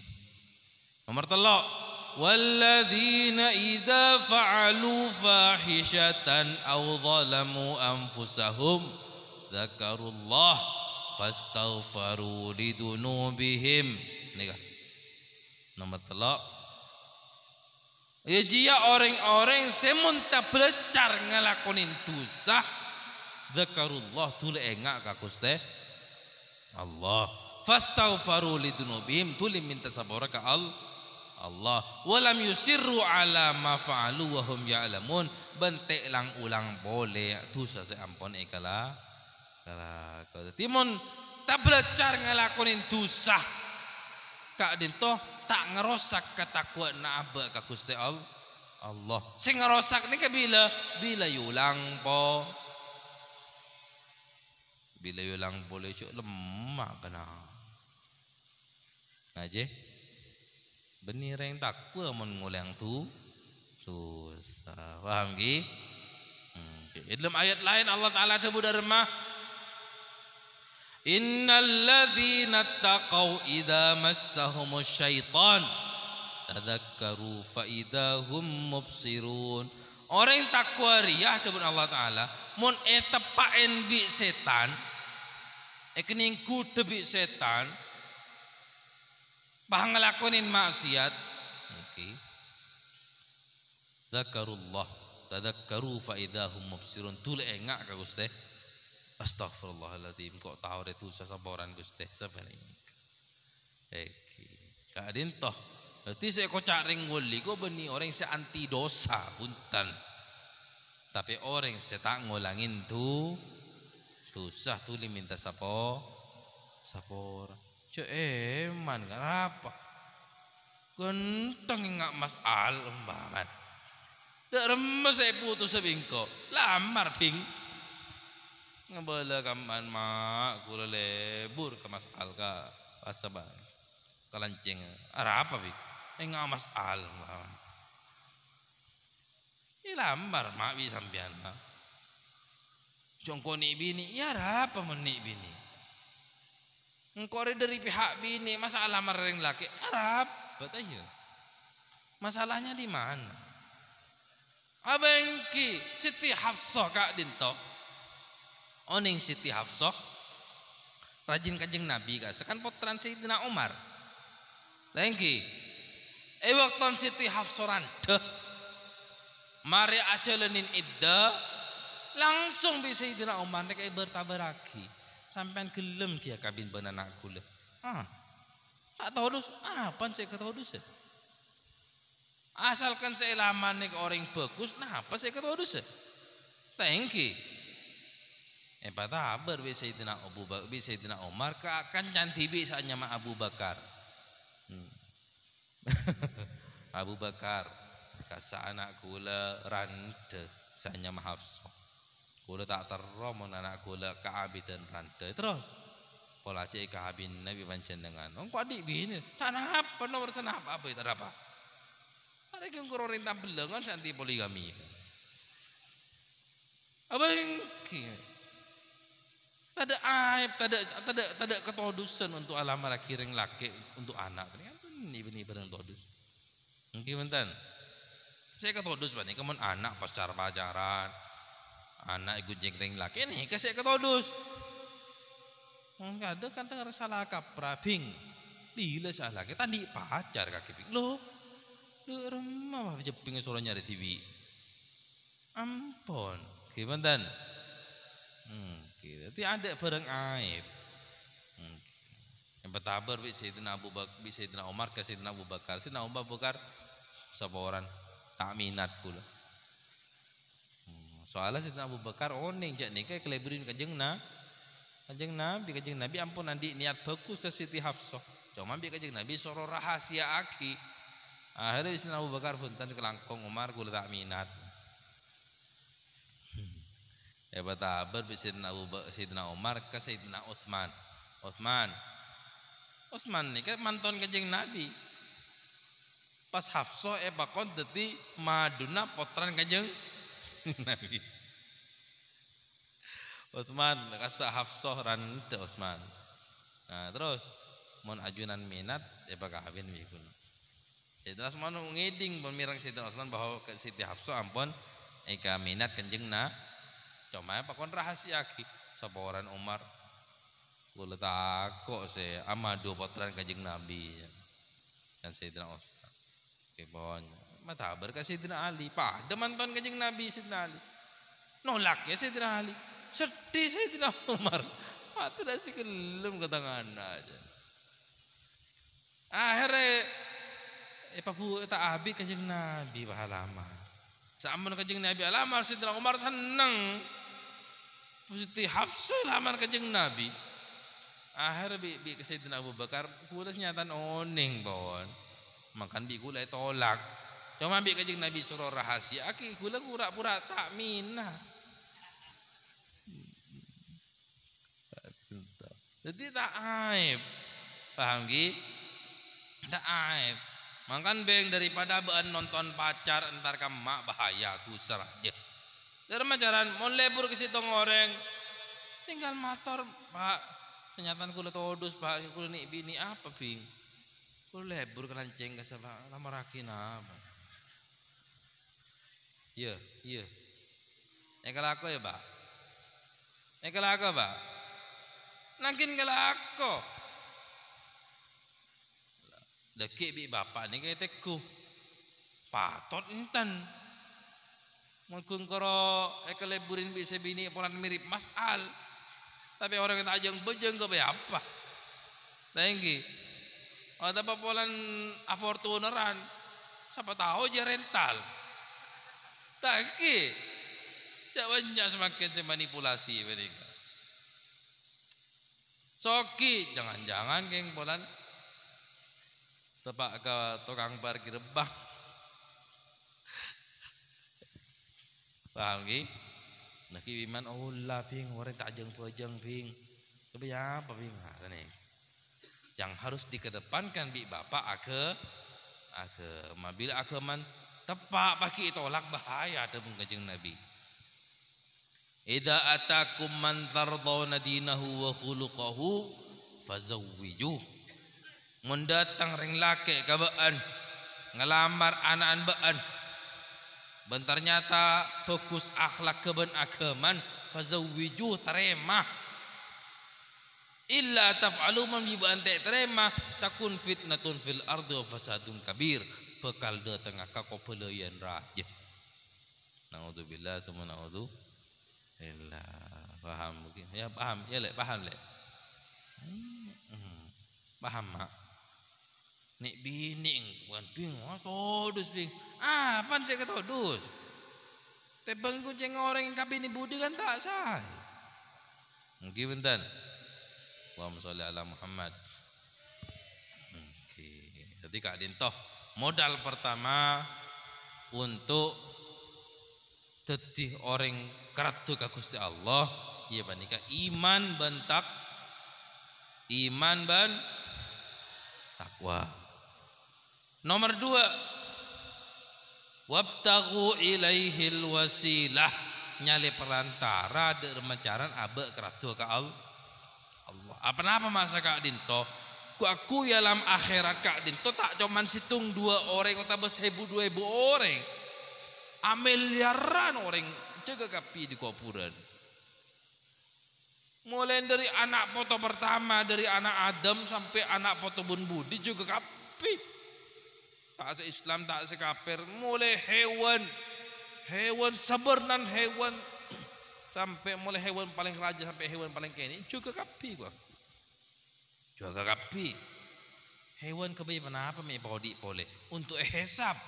S1: Nomor 3, والذين إذا فعلوا فاحشة أو ظلموا أنفسهم ذكروا الله فاستغفروا لذنوبهم. Nomor 3, ya jia orang-orang semunta belajar ngelakonin dosa dzakarullah tule engak ka Gusti Allah fastaghfaru lidunubihim tuli minta sabara ka Allah walam yusirru ala ma fa'alu wa hum ya'lamun bentek lang ulang boleh dosa seampun ekala kala timun tak belajar ngelakonin dosa Kak Dinto tak ngerosak ketakwaan na aba ka Gusti Allah sing ngerosak ni bila yulang po boleh cuk lemah kena aje benih yang takwa mun ngulang tu susah paham ki dalam ayat lain Allah Taala sebut derma innal ladzina taqau idza massahumus syaitan tadzakkaru fa idahum mubsirun. Orang yang takwa riyah sebut Allah Taala mun tepaen bi setan kening kudu bi setan bah ngelakonin maksiat okay. Zakarullah tadzakkaru fa idahum mubsirun tule engak ka Gusti astagfirullahaladzim kok tahu itu sasaboran Gusti sabani Kak Dinto berarti saya kocak ring wali kok beni orang saya anti dosa punten tapi orang saya tak ngulangin tu dosa tu minta sapor eman kenapa genteng enggak masal embaman dak remes saya putus sebingko lamar ping ngabala kaman mak kula lebur ke masal ka pasabang kalancing ara apa bi enggak masal embaman lamar mak bi sampean mak jongko ni bini ya apa menik bini Engkau dari pihak bini masalah mareng laki Arab betul. Masalahnya di mana? Abengki Siti Hafsah Kak Dinto. Oning Siti Hafsah rajin kanjeng Nabi Kak. Sekan potran Sayyidina Umar. Tengki. Waktu Siti Hafsah randeh. Mari acelenin iddah langsung bi Sayyidina Umar nek bertabaraki. Sampean gelem kia kabin ben anak kula. Tak tahu dus. Apa saya ketahu dus? Asalkan saya lama nek orang bagus, nah apa saya ketahu dus? Tengki. Patabar bi Sayyidina Abu Bakar, bi Sayyidina Umar kan cantik bi saatnya ma Abu Bakar. Abu Bakar kasa anak kula rante saatnya ma Hafsah. Kula tak terro mon anak kula Ka'ab dan rante terus. Pola cek Ka'ab Nabi panjenengan. Engko adik bini, tak napa nomor senapa apa itu apa? Ada yang kurang rintah belengan santi poligami. Abang tak ada aib, tak ada ketodusan untuk alamar kiring laki untuk anak. Ini benih barang todus. Mungkin bentar. Saya ketodus bani, kemun anak pascar pacaran, anak ikut jengking laki ini kasih ketodus. Enggak ada kan dengar salah kaprah bing. Bila salah kita di pacar kaki bing. Loh, rumah apa jeping suruh nyari TV. Ampun, gimana? Gitu. Ada barang aib. Yang pertama bisa Sayyidina Abu Bakar, bisa Sayyidina Umar ke Sayyidina Abu Bakar. Sayyidina Abu Bakar sapa orang tak minat kula. Soalnya Sayyidina Abu Bakar oning jak nikah kelebirin kanjeng Nabi ampun nanti niat bagus ke Siti Hafsah. Cuma bi kanjeng Nabi soro rahasia aki. Akhirnya Sayyidina Abu Bakar punten kelangkong Umar kula tak minat. Batabar bi Sayyidina Umar ke Sayyidina Utsman ni kan mantan kanjeng Nabi. Pas Hafsah bakon dadi maduna potran kanjeng Nabi. Utsman kasa Hafsah rante Utsman. Nah, terus mon ajunan minat bakawin mikun. Jelas mau ngeding pemirang Sayyidina Utsman bahwa ke Siti Hafsah ampun eka minat kanjeng na. Cuma pakon rahasia ki sapa orang Umar. Kula takok se amado potran kanjeng Nabi dan Sayyidina Utsman. Kebon mata berkah Sayyidina Ali pada mantan kanjeng Nabi Sayyidina Ali. Nolak ya Sayyidina Ali. Sedih Sayyidina Umar. Tidak sih kelem ke tangan aja. Akhirnya papu tak abi kanjeng Nabi pahalama. Sampun kanjeng Nabi alamar Sayyidina Umar seneng. Siti Hafsah lamar kanjeng Nabi. Akhirnya bi Sayyidina Abu Bakar kula senyatan oning bawon. Makan bi kula tolak. Cuma bi kanjeng Nabi suruh rahasia aki kula pura-pura tak minat. Jadi tak aib. Paham ki? Tak aib. Makan beng daripada bean nonton pacar entar ke mak bahaya kusar aja. Dari macaran mau lebur ke situ ngoreng. Tinggal motor Pak. Kenyataan kula todus Pak, kula nik bini apa bing? Kula lebur ke lanceng ke sabak lama rakin apa? Iya. Kalau aku ya Pak. Kalau aku Pak. Nangkin kelako. Leki bi bapak ni kaya teku. Patot entan. Mungkin karo ekeleburin bi sebini polan mirip Mas Al. Tapi orang yang ajeng bejeng ke apa? Tengki. Oh tapi polan Fortuneran. Siapa tahu je rental. Tengki. Siapa banyak semakin semanipulasi mereka. Soki jangan-jangan geng polan tepak ke tukang parkir bank. Paham ki? Nak iman Allah ping orang tak jeng ping. Tapi apa ping nih? Yang harus dikedepankan bi bapak agama. Bila agaman tepak paki tolak bahaya ada pun kanjeng Nabi. Idza atakum man tardawna dinahu wa khuluquhu fazawwijuh. Mun datang ring laki ka baan ngelamar anaan baan ben ternyata bagus akhlak keben agaman fazawwijuh terima. Illa taf'alu man bibaan terima takun fitnatun fil ardi wa fasadun kabir. Bekal datang ka kopeleyan raja. Naudzubillah tuma naudzubillah. Paham mungkin? Ya paham, ya lek paham lek. Paham mak? Nek bini bukan bingung todus bing. Apaan saya ketodus? Tebang kucing orang yang kabini budi kan tak sah. Mungkin bentar. Allahumma sholli ala Muhammad. Oke. Jadi Kak Dintoh modal pertama untuk tetih orang keratu ka Gusti Allah ya banika iman bentak iman ban takwa. Nomor 2 wabtaghu ilaihil wasilah nyali perantara dermacaran abe keratu ka Allah. Apa masa Kak Dinto? Aku dalam akhirat Kak Dinto tak cuman situng 2 orang atau 1.000-2.000 orang. Miliaran orang jaga kapi di kuburan. Mulai dari anak foto pertama dari anak Adam sampai anak foto Bun Budi juga kapi. Tak se-Islam tak se-kafir. Mulai hewan sebernan hewan sampai mulai hewan paling raja sampai hewan paling kini juga kapi gua. Juga kapi. Hewan kebanyakan apa me body boleh untuk hisab.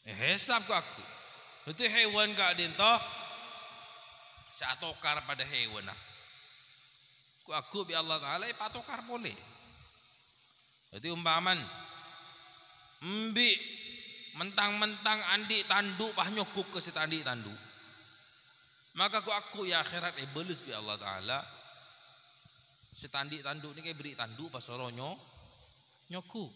S1: Hisab ku aku. Itu hewan Kak Dinto satokar pada hewan. Ku aku bi Allah Taala patokar boleh. Jadi umpaman mbi mentang-mentang andi tanduk pah nyokuk ke si tandi tanduk. Maka aku ya akhirat beles bi Allah Taala. Si tandi tanduk ni kayak beri tanduk pas soronyo nyokuk.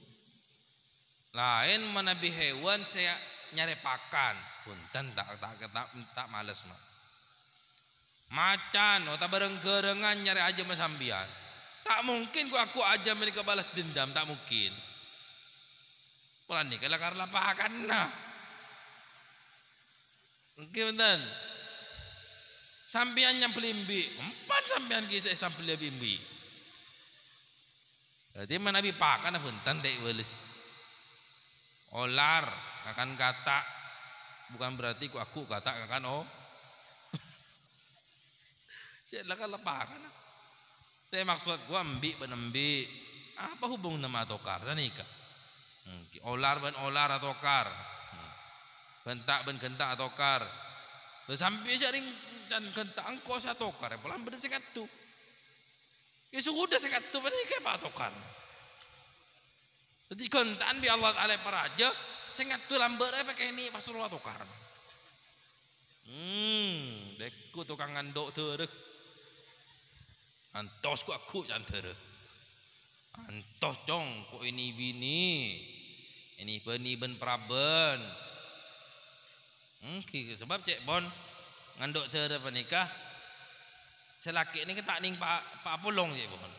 S1: Lain menabi hewan saya nyari pakan punten tak males mah. Macan atau bareng-gerengan nyari aja masambian. Tak mungkin aku aja mereka balas dendam, tak mungkin. Pulan ni kalau karena pakan nah. Gimana? Sampian yang pelimbi, 4 sampian kisah sampai bimbi. Jadi menabi pakan pun tante welis. Olar akan kata bukan berarti aku kata akan oh. Saya kan lepakan. Tapi maksud gua embi benembi. Apa hubung nama tokar sanika? Olar ben olar atau kar. Bentak ben gentak atau kar. Sampai jaring dan gentak engkau satu kar. Pelan bener sekat tu. Ya sudah sekat tu bener kayak patokar. Jadi gentaan bi Allah Taala paraja sekat tu lamber pakai ini pas suruh tokar. Dekku tukang ngandok terus. Antos ku aku jantere. Antos dong kok ini bini. Ini beni ben praben. Sebab cek bon ngandok tere penikah. Selaki ini tak ning pak polong cek bon.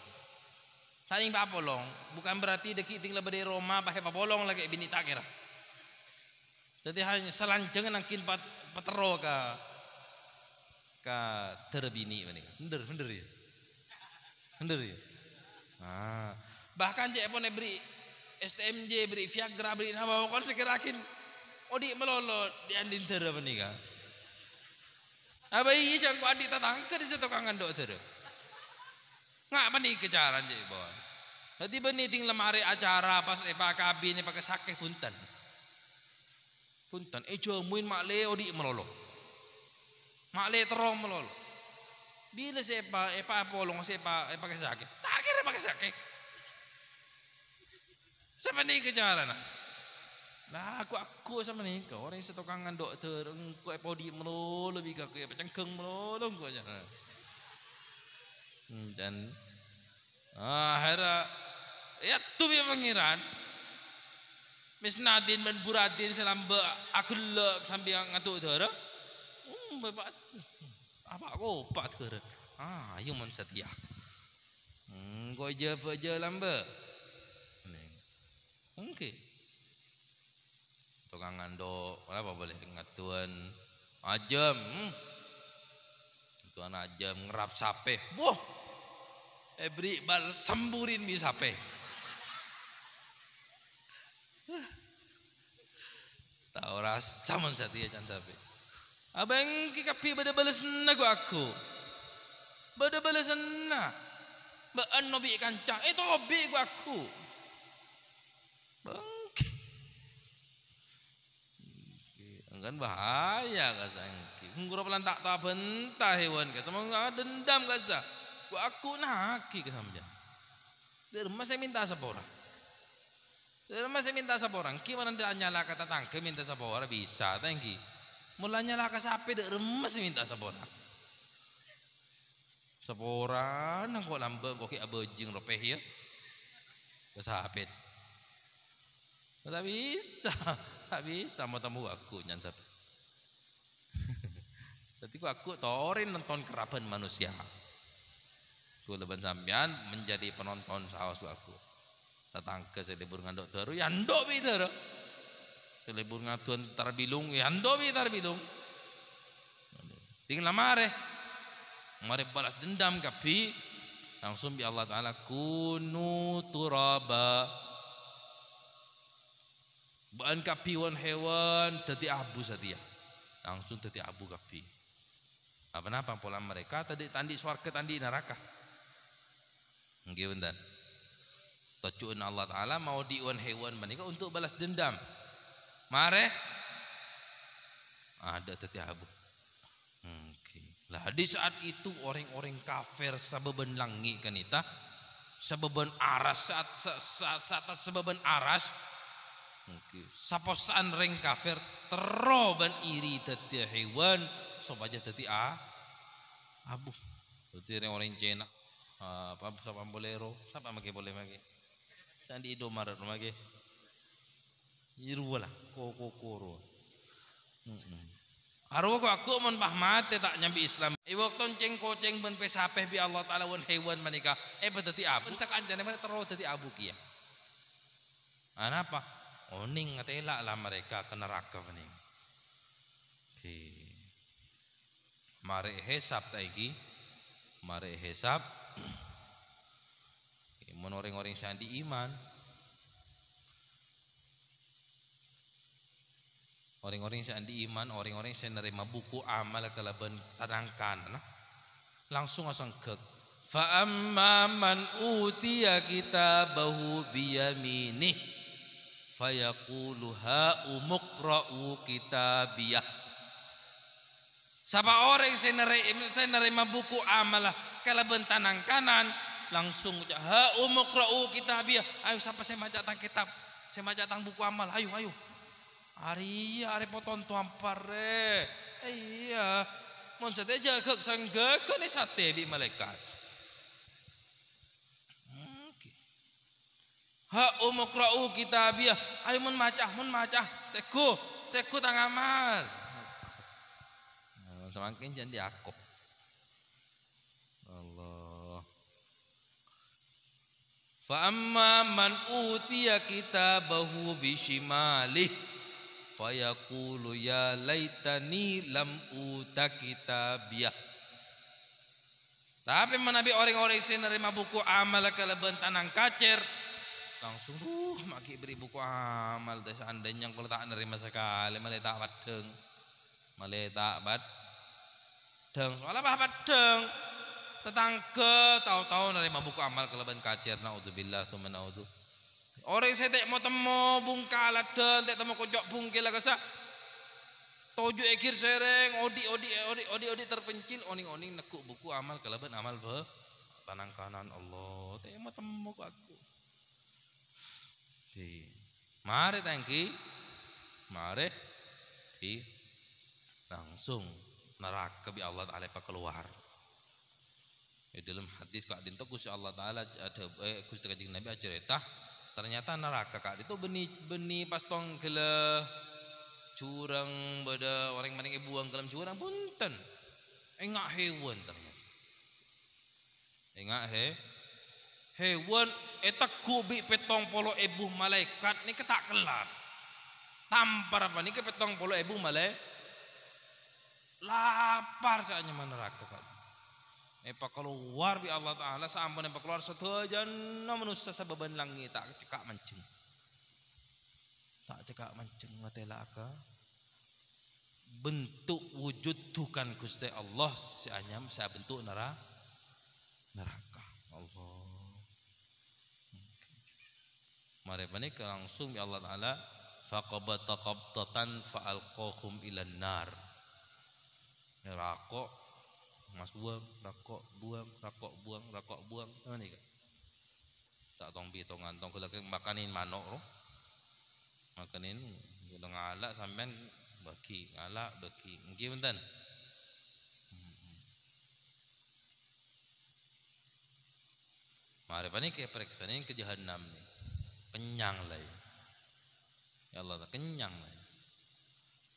S1: Tak ning pak polong bukan berarti deki tinggal berde Roma pakai pak polong lagi bini tak kira. Jadi hanya selanjang nangkin patero ka tere bini penikah. Bener ya. Bener ya. Bahkan cek pun beri STMJ, beri Viagra, beri nama kon sekirakin odi melolo di andin tere menika. Abai jangan ku andi tatangke di situ kangen dok tere. Ngak pani kejaran cek bon. Jadi beni ting lemari acara pas pak kabin pakai sakeh punten. Punten jamuin makle odi melolo. Makle terong melolo. Bila sepa polong sepa pakai sakit. Tak kira pakai sakit. Siapa ni kejaran? Lah aku sama ni kau orang setokangan dokter engkau podi melolo lebih kau ya pecengkeng melolo engkau aja. Dan akhirnya ya tu dia pangeran. Miss Nadine dan Buradin selamba aku lek sambil ngatuk dara. Bapak apa aku pak ter Ayo mon setia. Kau je lamba. Mungkin. Tukang ngandok, apa boleh ngatuan ajam. Tuan ajam ngerap sape. Wah. Ebri bal semburin bi sape. Tahu rasa mon setia can sape. Abang ki kapi bada balas na aku. Bada balas na. Baan nobi kancang. Itu hobi aku. Bangki. Kan bahaya kasangki. Ngurap lantak tak bentah hewan ka. Sama dendam kasa. Aku naki kesambian. Derma saya minta sapora. Derma saya minta sapora. Ki mana ndak nyala kata tangke minta sapora bisa tangki. Mulanya lah kasape derma saya minta sapora. Sapora nang kok lambang kok ki abejing ropeh ya. Kasapet. Tak bisa mau tamu aku nyan sape. Jadi aku torin nonton keraban manusia. Ku leban sampean menjadi penonton saos aku. Tatangke selebur ngandok teru ya ndok bi teru. Selebur ngatuan tarbilung ya ndok bi tarbilung. Tinggal mare balas dendam kapi langsung bi Allah Taala kunu turaba. Baan kapi wan hewan tadi abu sadia. Langsung tadi abu kapi. Apa pola mereka tadi tandi swarga tandi neraka. Nggih bendan. Tocuun Allah Taala mau diwan hewan menika untuk balas dendam. Mare ada tadi abu. Lah di saat itu orang-orang kafir sabeban langi kanita sabeban aras saat sabeban aras saposaan ring kafir teroban iri tadi hewan sobaja tadi abu tadi orang Cina apa siapa bolero siapa mage boleh mage sandi Indomaret mage irwala kokoro Arwah aku mon pahmate tak nyambi Islam. Iwak tonceng koceng ben pesapeh bi Allah Taala wan hewan manika. Beteti abu sakancane mana terus tadi abu kia. Apa? Oning ngatela lah mereka ke neraka bening. Oke. Mare hisab taiki. Mare hisab. Mon orang-orang sandi iman. Orang-orang yang di iman, orang-orang yang nerima buku amal kalaban tanangkan, langsung asang kek. Fa amma man utiya kitabahu biyaminih, fayaqulu ha umqra'u kitabiyah. Siapa orang yang nerima buku amal kalaban tanangkanan, langsung ucap ha umqra'u kitabiyah. Ayo siapa saya baca tang kitab, saya baca tang buku amal, ayo. Ari poton tuampar re. Iya. Mon sate jagak sangga kan sate bi malaikat. Oke. Ha umqra'u kitabiyah. Ayo mon macah. Teku tang amal. Semakin jangan diakop. Allah. Fa amma man utiya kitabahu bishimalih fayaqulu ya laitani lam uta kitabiyah. Tapi menabi orang-orang yang menerima buku amal kalaban tanang kacer langsung maki beri buku amal deh seandainya kalau tak nerima sekali malah tak badeng soalnya apa badeng tetangga tahu-tahu nerima buku amal kalaban kacer naudzubillah tsumma naudzu. Orang saya tak mau temu bungkala dan tak temu kojok bungkil lah kasa. Toju ekir sereng odi terpencil oning nekuk buku amal kalaban amal tanang kanan Allah. Tak mau temu aku. Mari tangki. Mari ki langsung neraka bi Allah Taala keluar. Di dalam hadis kak dinto Gusti Allah Taala ada Gusti Kanjeng Nabi cerita ternyata neraka kak itu benih pas tong kele curang beda orang maning buang dalam curang punten engak hewan ternyata Ingat hewan eta kubi 70.000 malaikat ni ketak kelar. Tampar apa ni ke 70.000 malaikat. Lapar saatnya neraka kan. Epa keluar bi Allah Taala sampun epa keluar sateujanna manusia sabeban langit tak cekak mancing. Tak cekak mancing ngatelaka. Bentuk wujud Tuhan Gusti Allah seanyam saya bentuk neraka. Allah. Mari panik langsung ya Allah Taala faqabata qabtatan fa'alqahum ilan nar. Neraka mas buang, rakok buang, rakok buang, rakok buang. Ini kan. Tak tong bitong antong kalau makanin manok loh. Makanin udah ngalak sampean bagi ngalak bagi mungkin benten. Mari panik ke periksain ke jahanam nih. Kenyang lah ya Allah kenyang lah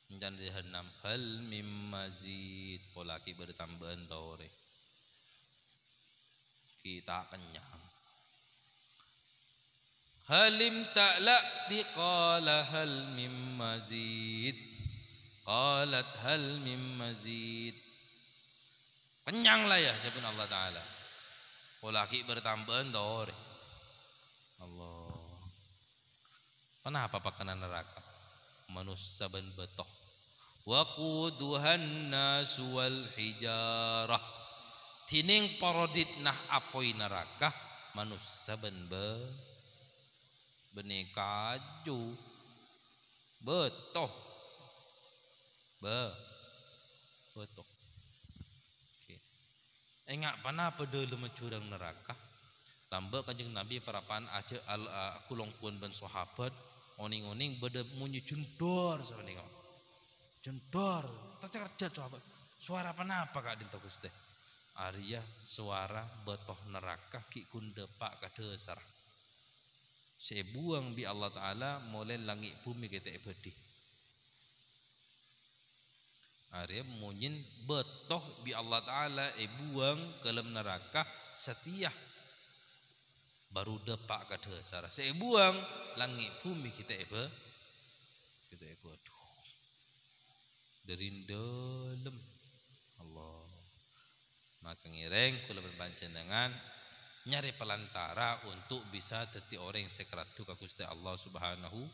S1: menjan jahanam hal mim mazid polaki bertambahan tore kita kenyang halim ta'la diqala hal mim mazid qalat hal mim mazid kenyang lah ya siapun Allah Ta'ala polaki bertambahan tore Allah. Kenapa pakanan neraka? Manusia ban betoh. Waquduhan nasu wal hijarah. Tining parodit nah apoi neraka manusia ban benih kaju betoh. Betoh. Okay. Enggak pana pada lemecurang neraka. Lambak kanjeng Nabi parapan aja kulong pun ben sahabat oning-oning beda munyi jendor sampeyan niku. Jendor, tercerdat sahabat. Suara apa Kak dinten Gusti? Arya suara betoh neraka ki kundepak ka desar. Sebuang bi Allah Taala mulai langit bumi kita ebedi. Arya munyin betoh bi Allah Taala buang ke dalam neraka setia baru depak ke dasar. Saya buang langit bumi kita aduh dari dalam Allah maka ngireng kula berpanjenengan nyari pelantara untuk bisa dadi orang yang sekerat ka Gusti Allah Subhanahu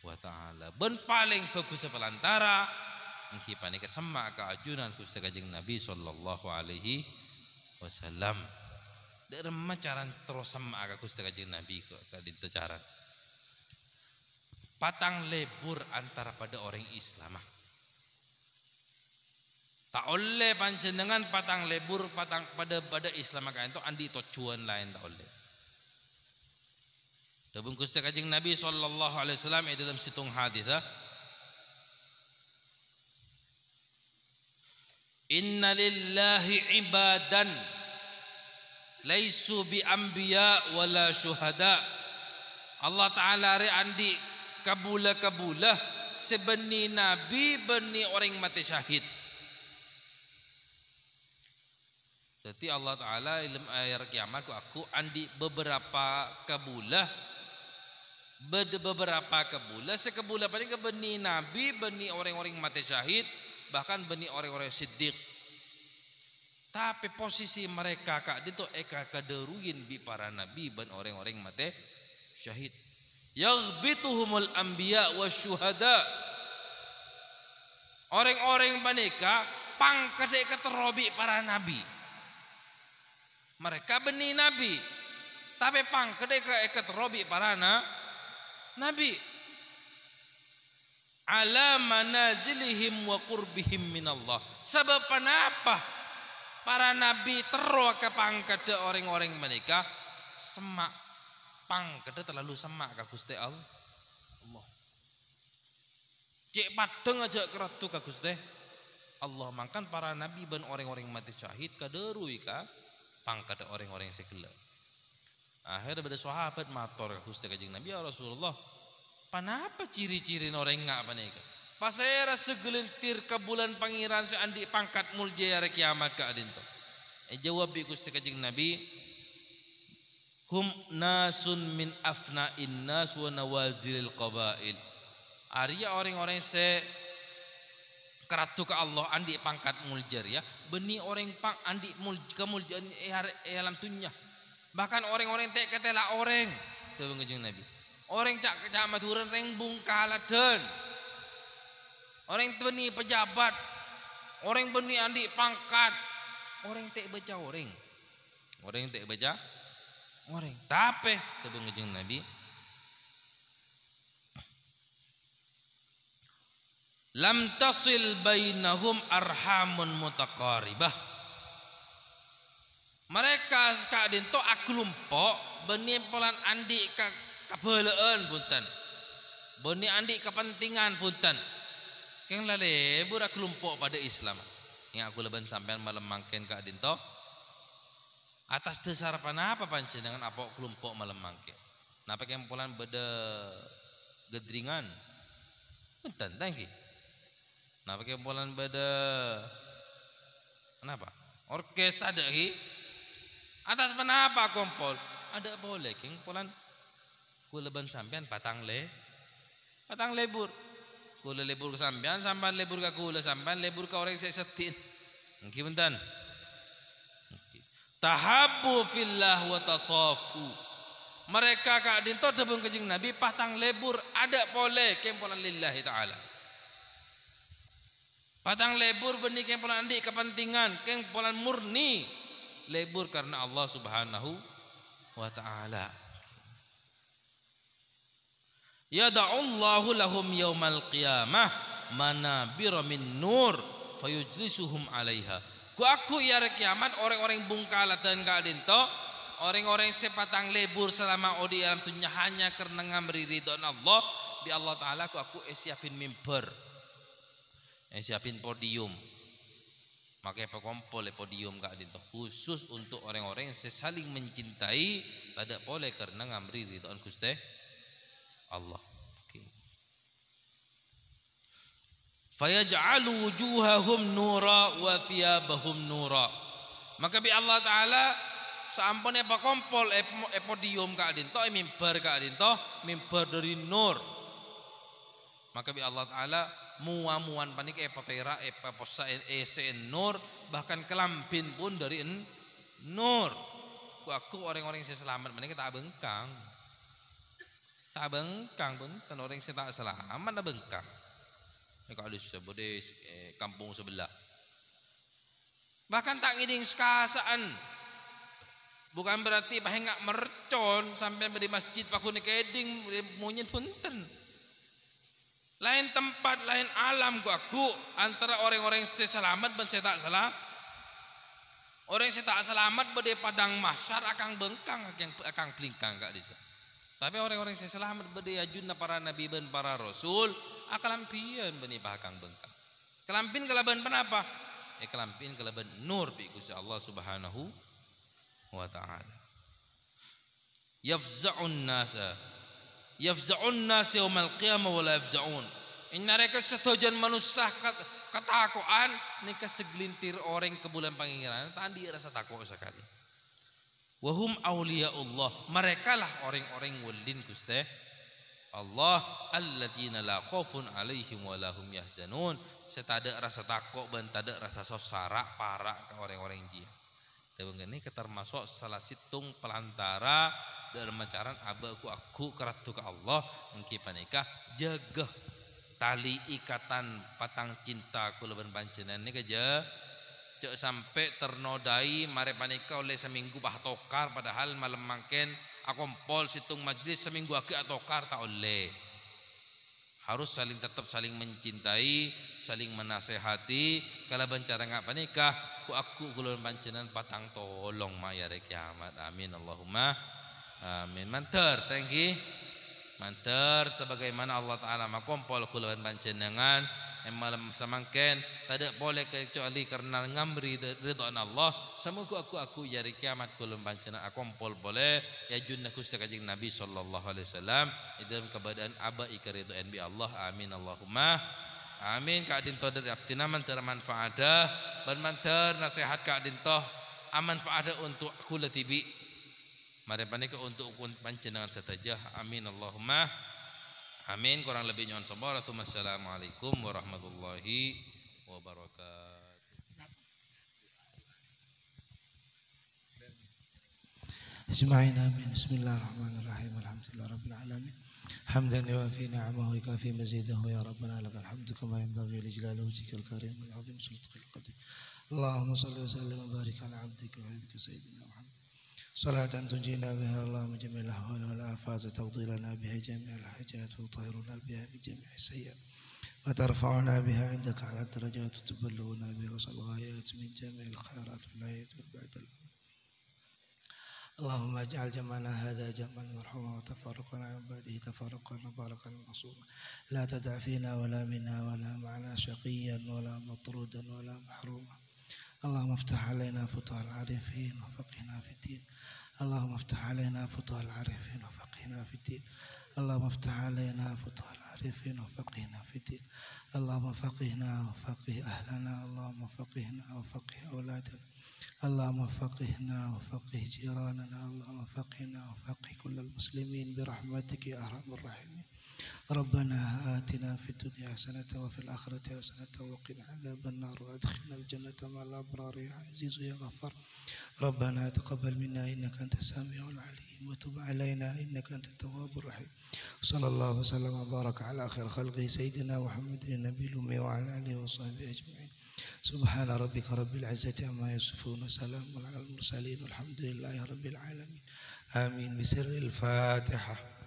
S1: wa taala. Ben paling bagus pelantara engki panike semak keajunan Gusti Kanjeng Nabi sallallahu alaihi wasallam. Derma caran terus sama agak Gusti Kanjeng Nabi ke dinten cara patang lebur antara pada orang Islam tak oleh panjenengan patang lebur patang pada Islam kan itu andi tujuan lain tak oleh. Dabung Gusti Kanjeng Nabi sallallahu alaihi wasallam dalam situng hadis inna lillahi ibadan laisu bi anbiya wala syuhada. Allah Taala re andi kabula sebeni nabi beni orang mati syahid. Jadi Allah Taala ilmu akhir kiamat aku andi beberapa kabulah sekebula paling ke beni nabi beni orang-orang mati syahid bahkan beni orang-orang siddiq. Tapi posisi mereka kak itu eka kaderuin bi para nabi dan orang-orang mati syahid. Yaghbituhumul anbiya wasyuhada. Orang-orang mereka pangkat keterobi para nabi. Mereka benih nabi, tapi pangkat keterobi para nabi. Ala manazilihim wa qurbihim minallah. Sebab kenapa? Para nabi terus ke pangkat orang-orang mereka semak pangkat terlalu semak ke Gusti Allah. Cek padeng aja keratu ke Gusti Allah mangkan para nabi dan orang-orang mati syahid kaderui ka pangkat orang-orang segala. Akhirnya pada sahabat matur ke Gusti Kanjeng Nabi ya Rasulullah. Panapa ciri-ciri orang ngak panika? Pasera segelintir ke bulan pangeran seandi pangkat mulja hari kiamat ke adinto. jawab bi Gusti Kanjeng Nabi, hum nasun min afna'in nas wa nawazilil qabail. Arya orang-orang se keratu ke Allah andi pangkat muljar ya, beni orang pang andi kemuljaan alam dunya. Bahkan orang-orang tek ketela orang tu Kanjeng Nabi. Orang cak kecamatan reng bungkaladen. Orang beni pejabat, orang beni andi pangkat, orang tek baca orang. Orang tek baca orang. Tapi tu Kanjeng Nabi, lam tasil bainahum arhamun mutaqaribah. Mereka kadin to aklumpo beni polan andi kabeuleun punten. Beni andi kepentingan punten. Keng lale bura kelompok pada Islam. Yang aku leban sampean malam mangken kadin to. Atas dasar apa panjenengan apa kelompok malam mangken. Napa keng polan beda gedringan. Punten tangki. Nah pakai bulan beda kenapa orkes ada hi atas kenapa kompol ada boleh king polan kuleban sampean patang lebur kule lebur ke sampean sampean lebur ke kule sampean lebur ke orang saya setin mungkin bentan tahabbu fillah wa tasafu mereka kak dinto debung Kanjeng Nabi patang lebur ada boleh king polan lillahi taala. Patang lebur benih keng polan andi kepentingan keng polan murni lebur karena Allah Subhanahu wa taala. Yada'ullahu lahum yaumal qiyamah manabira min nur fayujlisuhum 'alaiha. Ku aku ya kiamat orang-orang bungkalat dan kadinto orang-orang sepatang lebur selama odi alam dunya hanya karena ngamri ridho Allah bi Allah taala ku aku siapin mimbar. Siapin podium, makanya pekompol podium kak dinto khusus untuk orang-orang yang saling mencintai, tidak boleh karena ngamri ridhoan Gusti Allah. Okay. Fayaj'alu wujuhahum nura wa thiyabahum nura. Maka bi Allah taala sampun pekompol podium kak dinto mimbar kak dinto mimbar dari nur. Maka bi Allah taala muamuan panik epotera eposa nur bahkan kelampin pun dari nur. Aku orang-orang yang selamat mereka tak bengkang pun tan orang yang tak selamat tak bengkang. Kalau di sebelah kampung sebelah bahkan tak ngiding sekasaan bukan berarti bahaya nggak mercon sampai di masjid pakun keding monyet punten. Lain tempat, lain alam aku antara orang-orang yang selamat dan saya tak salah. Orang yang tak selamat berde padang mahsyar akan bengkang akan pelingkang kak disa. Tapi orang-orang yang selamat berde ajunna para nabi dan para rasul akalampian beni akan bengkang. Kelampin kelaban kenapa? Kelampin kelaban nur bi Gusti Allah Subhanahu wa taala. Yafza'un nas yaumal qiyamah wa la yafza'un. Mereka setujan manusia ketakuan nika segelintir orang ke bulan pangeran tadi rasa takut sekali. Wahum auliyaullah, mereka lah orang-orang walin Gusti Allah alladzina la khaufun alaihim wa lahum yahzanun. Setada rasa takut dan tada rasa sosara para ke orang-orang dia. Ini termasuk salah situng pelantara dalam macaran aku keratu ke Allah engki panika jaga tali ikatan patang cinta kula ben panjenengan nika cek sampai ternodai mare panika oleh seminggu bah tokar padahal malam mangken akompol situng majlis seminggu agak tokar tak oleh. Harus tetap saling mencintai, saling menasehati. Kalau bencara ngapa nikah, aku kulon pancenan patang tolong mayare kiamat. Amin Allahumma amin. Mantar, thank you. Mantar sebagaimana Allah Taala makompol kulon pancenengan malam samangken tidak boleh kecuali karena ngamri ridhaan Allah. Semoga aku jari kiamat kulun pancena akompol boleh ya junna Gusti Kanjeng Nabi sallallahu alaihi wasallam dalam keadaan aba ikaridhaan bi Allah. Amin Allahumma amin. Ka adin to dari abtina mantar manfaada ban mantar nasihat ka adin to aman faada untuk kula tibi mari panika untuk panjenengan satajah amin Allahumma amin kurang lebih nyon sabar assalamualaikum warahmatullahi wabarakatuh.
S3: اجمعين آمين. بسم الله الرحمن الرحيم الحمد لله رب العالمين حمدا يوافي نعمه ويكافي مزيده يا ربنا لك الحمد كما ينبغي لجلال وجهك الكريم والعظيم سلطانك القدير اللهم صل وسلم وبارك على عبدك وحبيبك سيدنا محمد صلاة تنجينا بها الله من جميع الأهوال والآفات وتقضي لنا بها جميع الحاجات وتطهرنا بها من جميع السيئات وترفعنا بها عندك على الدرجات وتبلغنا بها وصل الغايات من جميع الخيرات في الحياة وبعد الموت. اللهم اجعل جمعنا هذا جمعا مرحوما وتفرقنا من بعده تفرقا مباركا معصوما لا تدع فينا ولا منا ولا معنا شقيا ولا مطرودا ولا محروما. اللهم افتح علينا فتوح العارفين وفقهنا في الدين. اللهم افتح علينا فتوح العارفين وفقهنا في الدين. اللهم افتح علينا فتوح العارفين وفقهنا في الدين. اللهم فقهنا وفقه أهلنا. اللهم فقهنا وفقه أولادنا. اللهم فقهنا وفقه جيراننا. اللهم فقهنا وفقه كل المسلمين برحمتك يا أرحم الراحمين. ربنا آتنا في الدنيا حسنة وفي الآخرة حسنة وقنا عذاب النار وأدخلنا الجنة مع الأبرار يا عزيز يا غفار. ربنا تقبل منا إنك أنت السميع العليم وتب علينا إنك أنت التواب الرحيم. صلى الله وسلم وبارك على خير خلقه سيدنا محمد النبي الأمي وعلى آله وصحبه أجمعين. سبحان ربك رب العزة عما يصفون وسلام على المرسلين والحمد لله رب العالمين. آمين بسر الفاتحة.